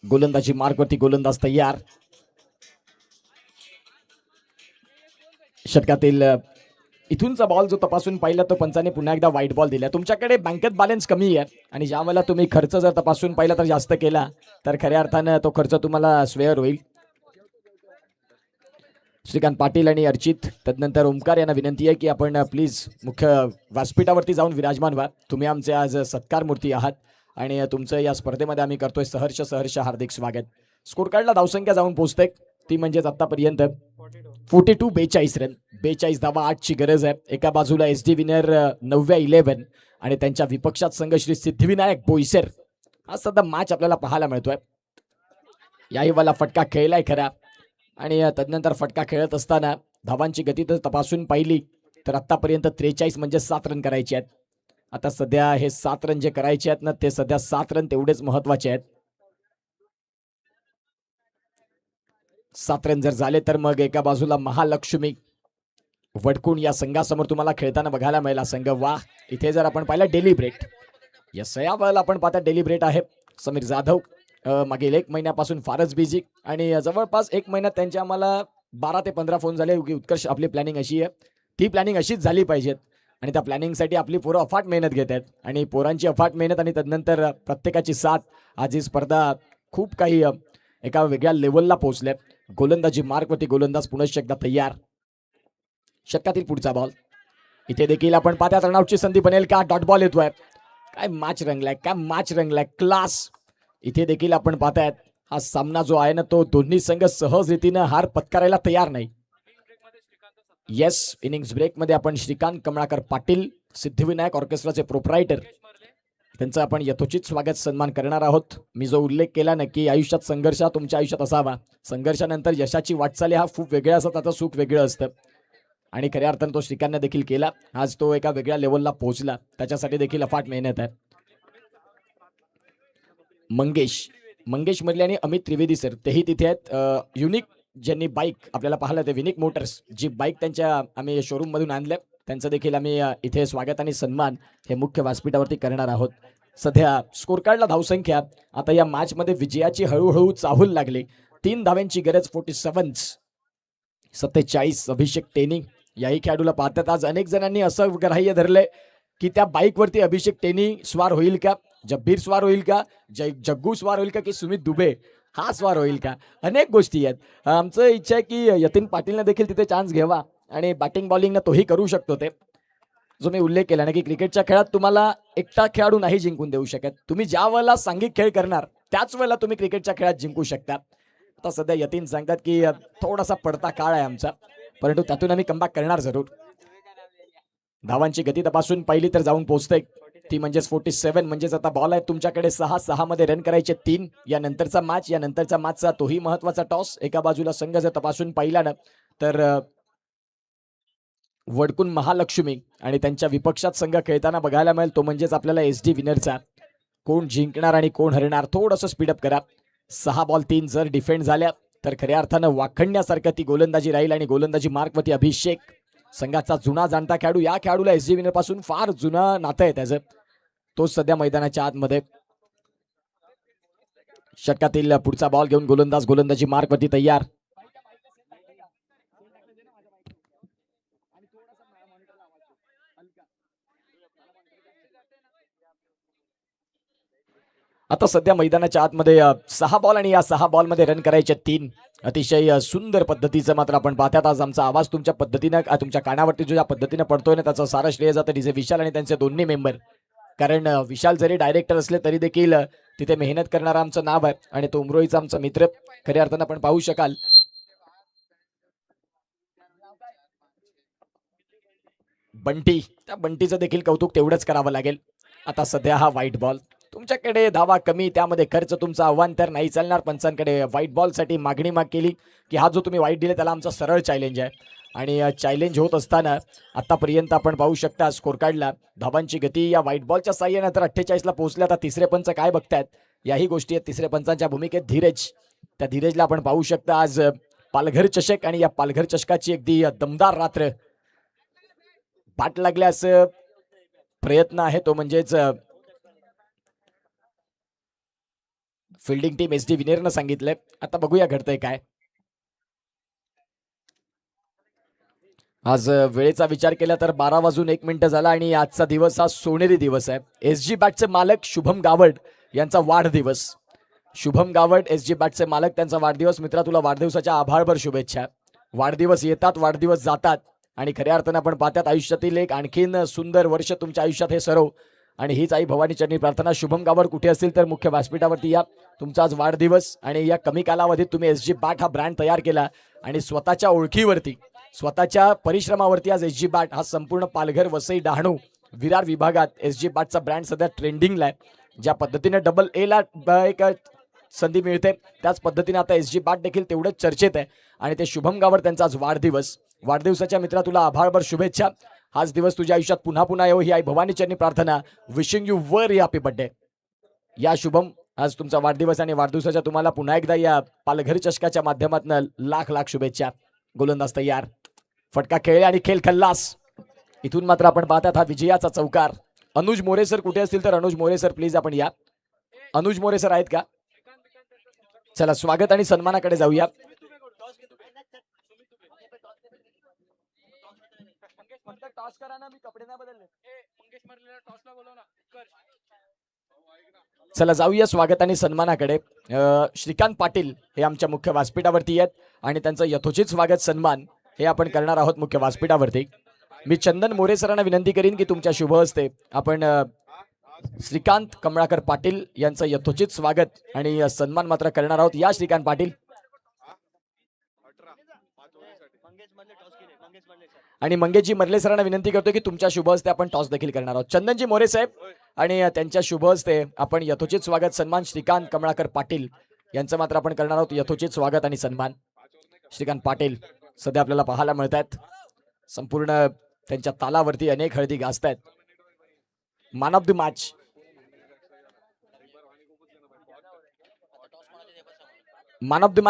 S5: गोलंदाजी मार्गवरती गोलंदाज तयार. षटकातील इथूनचा बॉल जो तपासून पाहिला तो पंचाने पुन्हा एकदा वाईट बॉल दिला. तुमच्याकडे बँकेत बॅलन्स कमी आहे आणि ज्यावेळेला तुम्ही खर्च जर तपासून पाहिला तर जास्त केला तर खऱ्या अर्थानं तो खर्च तुम्हाला स्वेअर होईल. श्रीकांत पाटील आणि अर्चित तदनंतर ओमकार यांना विनंती आहे की आपण प्लीज मुख्य व्यासपीठावरती जाऊन विराजमान व्हा. तुम्ही आमचे आज सत्कार मूर्ती आहात आणि तुमचं या स्पर्धेमध्ये आम्ही करतोय सहर्ष हार्दिक स्वागत. स्कोर कार्डला धावसंख्या जाऊन पोहोचते ती म्हणजेच आतापर्यंत 42 रन, 42 धावा, 8ची गरज आहे. एका बाजूला SD विनर 9व्या 11 आणि त्यांच्या विपक्षात संघ श्री सिद्धिविनायक बोईसर. हा सध्या मॅच आपल्याला पाहायला मिळतोय. याही वाला फटका खेळलाय खरा आणि तदनंतर फटका खेळत असताना धावांची गती तर तपासून पाहिली तर आतापर्यंत 43 म्हणजे 7 रन करायचे आहेत. आता सध्या हे 7 रन जे करायचे आहेत ना ते सध्या 7 रन तेवढेच महत्वाचे आहेत. 7 रन जर झाले तर मग एका बाजूला महालक्ष्मी वडकुण या संघासमोर तुम्हाला खेळताना बघायला मिळाला संघ. वा, इथे जर आपण पाहिलं डेलिब्रेट यस या वेळेला आपण पाहता डेलिब्रेट आहे. समीर जाधव मागील 1 महिन्यापासून फारच बिझी आणि जवळपास 1 महिन्यात त्यांचे आम्हाला 12 ते 15 फोन झाले की उत्कर्ष आपली प्लॅनिंग अशी आहे, ती प्लॅनिंग अशीच झाली पाहिजेत. आणि त्या प्लॅनिंगसाठी आपली पोरं अफाट मेहनत घेत आहेत आणि पोरांची अफाट मेहनत आणि तदनंतर प्रत्येकाची साथ आज ही स्पर्धा खूप काही एका वेगळ्या लेवलला पोहोचल्या. गोलंदाजी मार्कवरती गोलंदाज पुनश्च एकदा तयार. षटकातील पुढचा बॉल. इथे देखील आपण पाहता रनआउटची संधी बनेल का? डॉट बॉल येतोय. काय मॅच रंगलाय, काय मॅच रंगलाय, क्लास. इथे देखील आपण पाहतायत हा सामना जो आहे ना तो दोन्ही संघ सहज रीतीनं हार पत्करायला तयार नाही. येस, इनिंग्स ब्रेक मध्ये आपण श्रीकांत कमळाकर पाटील, सिद्धिविनायक ऑर्केस्ट्राचे प्रोप्रायटर, त्यांचं आपण यथोचित स्वागत सन्मान करणार आहोत. मी जो उल्लेख केला ना की आयुष्यात संघर्ष हा तुमच्या आयुष्यात असावा, संघर्षानंतर यशाची वाटचाल हा खूप वेगळा असतं, त्याचं सुख वेगळं असतं आणि खऱ्या अर्थानं तो श्रीकांतने देखील केला. आज तो एका वेगळ्या लेवलला पोहोचला, त्याच्यासाठी देखील अफाट मेहनत आहे. मंगेश मधले आणि अमित त्रिवेदी सर तेही तिथे आहेत. युनिक ज्यांनी बाईक आपल्याला पाहिलं ते विनिक मोटर्स, जी बाईक त्यांच्या आम्ही शोरूम मधून आणल्या, त्यांचं देखील आम्ही इथे स्वागत आणि सन्मान हे मुख्य व्यासपीठावरती करणार आहोत. सध्या स्कोरकार्डला धावसंख्या आता या मॅच मध्ये विजयाची हळूहळू चाहूल लागली. 3 धाव्यांची गरज, 47. अभिषेक टेनी याही खेळाडूला पाहतात. आज अनेक जणांनी असं ग्राह्य धरलंय की त्या बाईकवरती अभिषेक टेनी स्वार होईल का, जब्बीर स्वार होईल का, जग्गू स्वार होईल का, की सुमित दुबे हा स्वार होईल का. अनेक गोष्टी आहेत. आमचं इच्छा आहे की यतीन पाटीलने देखील तिथे चान्स घ्यावा आणि बॅटिंग बॉलिंग तोही करू शकतो. ते जो मी उल्लेख केला ना की क्रिकेटच्या खेळात तुम्हाला एकटा खेळाडू नाही जिंकून देऊ शकत. तुम्ही ज्या वेळेला सांघिक खेळ करणार त्याच वेळेला तुम्ही क्रिकेटच्या खेळात जिंकू शकता. आता सध्या यतीन सांगतात की थोडासा पडता काळ आहे आमचा, परंतु त्यातून आम्ही कमबॅक करणार जरूर. धावांची गती तपासून पहिली तर जाऊन पोहोचते ती म्हणजेच 47. म्हणजेच आता बॉल आहे तुमच्याकडे 6 मध्ये रन करायचे 3. यानंतरचा मॅचचा तोही महत्वाचा टॉस. एका बाजूला संघ जर तपासून पाहिला ना तर वडकून महालक्ष्मी आणि त्यांच्या विपक्षात संघ खेळताना बघायला मिळेल, तो म्हणजेच आपल्याला SD विनरचा. कोण जिंकणार आणि कोण हरणार थोडंसं स्पीडअप करा. 6 बॉल 3 जर डिफेंड झाल्या तर खऱ्या अर्थानं वाखणण्यासारखं ती गोलंदाजी राहील आणि गोलंदाजी मार्कवरती अभिषेक, संघाचा जुना जाणता खेळाडू. या खेळाडूला SD विनर पासून फार जुनं नातं आहे त्याचं. तो सध्या मैदानाच्या आतमध्ये. षटकातील पुढचा बॉल घेऊन गोलंदाजी मार्कवरती तयार. आता सध्या मैदानाच्या आतमध्ये 6 बॉल आणि या 6 बॉलमध्ये रन करायचे 3. अतिशय सुंदर पद्धतीचं मात्र आपण पाहतात. आज आमचा आवाज तुमच्या पद्धतीनं तुमच्या कानावरती जो या पद्धतीनं पडतोय ना त्याचं सारं श्रेय जातं डीजे विशाल आणि त्यांचे दोन्ही मेंबर. कारण विशाल जरी डायरेक्टर असले तरी देखील तिथे मेहनत करणारा आमचं नाव आहे आणि तो उमरोईचा आमचा मित्र. खऱ्या अर्थानं आपण पाहू शकाल बंटी, त्या बंटीचं देखील कौतुक तेवढंच करावं लागेल. आता सध्या हा व्हाईट बॉल, तुमच्याकडे धावा कमी, त्यामध्ये खर्च तुमचा आव्हान तर नाही चालणार. पंचांकडे व्हाईट बॉलसाठी मागणी केली की हा जो तुम्ही व्हाईट दिले त्याला आमचा सरळ चॅलेंज आहे. आणि चॅलेंज होत असताना आतापर्यंत आपण पाहू शकता स्कोर काढला धावांची गती या व्हाईट बॉलच्या साह्याने तर 48ला पोहोचल्या. आता तिसरे पंच काय बघतायत याही गोष्टी आहेत. तिसऱ्या पंचांच्या भूमिकेत धीरज, त्या धीरजला आपण पाहू शकता आज पालघर चषक आणि या पालघर चषकाची अगदी दमदार रात्र. पाठ लागल्यास प्रयत्न आहे तो म्हणजेच फिल्डिंग टीम SD विनेरनं सांगितलंय. आता बघूया घडतंय काय. आज वेळेचा विचार केला तर 12 वाजून 1 मिनिट झाला आणि आजचा दिवस हा सोनेरी दिवस आहे. SG बॅटचे मालक शुभम गावड यांचा वाढदिवस. शुभम गावड SG बॅटचे मालक, त्यांचा वाढदिवस. मित्रा तुला वाढदिवसाच्या आभारभर शुभेच्छा. वाढदिवस येतात, वाढदिवस जातात आणि खऱ्या अर्थानं आपण पाहतात आयुष्यातील एक आणखीन सुंदर वर्ष तुमच्या आयुष्यात हे सरो. आणि हीच आई भवानी चरणी प्रार्थना. शुभम गावड कुठे असतील तर मुख्य व्यासपीठावरती या. तुमचा आज वाढदिवस आणि या कमी कालावधीत तुम्ही SG बॅट हा ब्रँड तयार केला आणि स्वतःच्या ओळखीवरती, स्वतःच्या परिश्रमावरती आज SG बॅट हा संपूर्ण पालघर, वसई, डहाणू, विरार विभागात SG बॅटचा ब्रँड सध्या ट्रेंडिंगला आहे. ज्या पद्धतीने डबल एला एक संधी मिळते त्याच पद्धतीने आता SG बॅट देखील तेवढंच चर्चेत आहे. आणि ते शुभम गावड त्यांचा आज वाढदिवस. वाढदिवसाच्या मित्रा तुला आभारभर शुभेच्छा. हाच दिवस तुझ्या आयुष्यात पुन्हा पुन्हा येऊ ही आई भवानी चरणी प्रार्थना. Wishing you very happy birthday. या शुभम, आज तुमचा वाढदिवस आणि वाढदिवसाच्या तुम्हाला पुन्हा एकदा या पालघर चषकाच्या माध्यमातून लाख लाख शुभेच्छा. गोलंदाज तयार, फटका खेळ आणि खेळ खल्लास. इथून मात्र आपण पाहतात हा विजयाचा चौकार. अनुज मोरे सर कुठे असतील तर अनुज मोरे सर प्लीज आपण या. अनुज मोरे सर आहेत का? चला स्वागत आणि सन्मानाकडे जाऊया. टॉस करा ना, मी कपडे नाही बदलले. चला जाऊया स्वागत आणि सन्मानाकडे. श्रीकांत पाटील हे आमच्या मुख्य व्यासपीठावरती आहेत आणि त्यांचं यथोचित स्वागत सन्मान हे आपण करणार आहोत मुख्य व्यासपीठावरती. मी चंदन मोरे सरांना विनंती करीन की तुमच्या शुभ हस्ते आपण श्रीकांत कमळाकर पाटील यांचं यथोचित स्वागत आणि सन्मान मात्र करणार आहोत. या श्रीकांत पाटील आणि मंगेशजी मर्ले सरांना विनंती करतो की तुमच्या शुभ हस्ते आपण टॉस देखील करणार आहोत. चंदनजी मोरे साहेब आणि त्यांच्या शुभ हस्ते आपण यथोचित स्वागत सन्मान श्रीकांत कमळाकर पाटील यांचं मात्र आपण करणार आहोत. यथोचित स्वागत आणि सन्मान श्रीकांत पाटील सध्या आपल्याला पाहायला मिळत आहेत. संपूर्ण त्यांच्या तालावरती अनेक हळदी गाजत आहेत. Man of the match man of the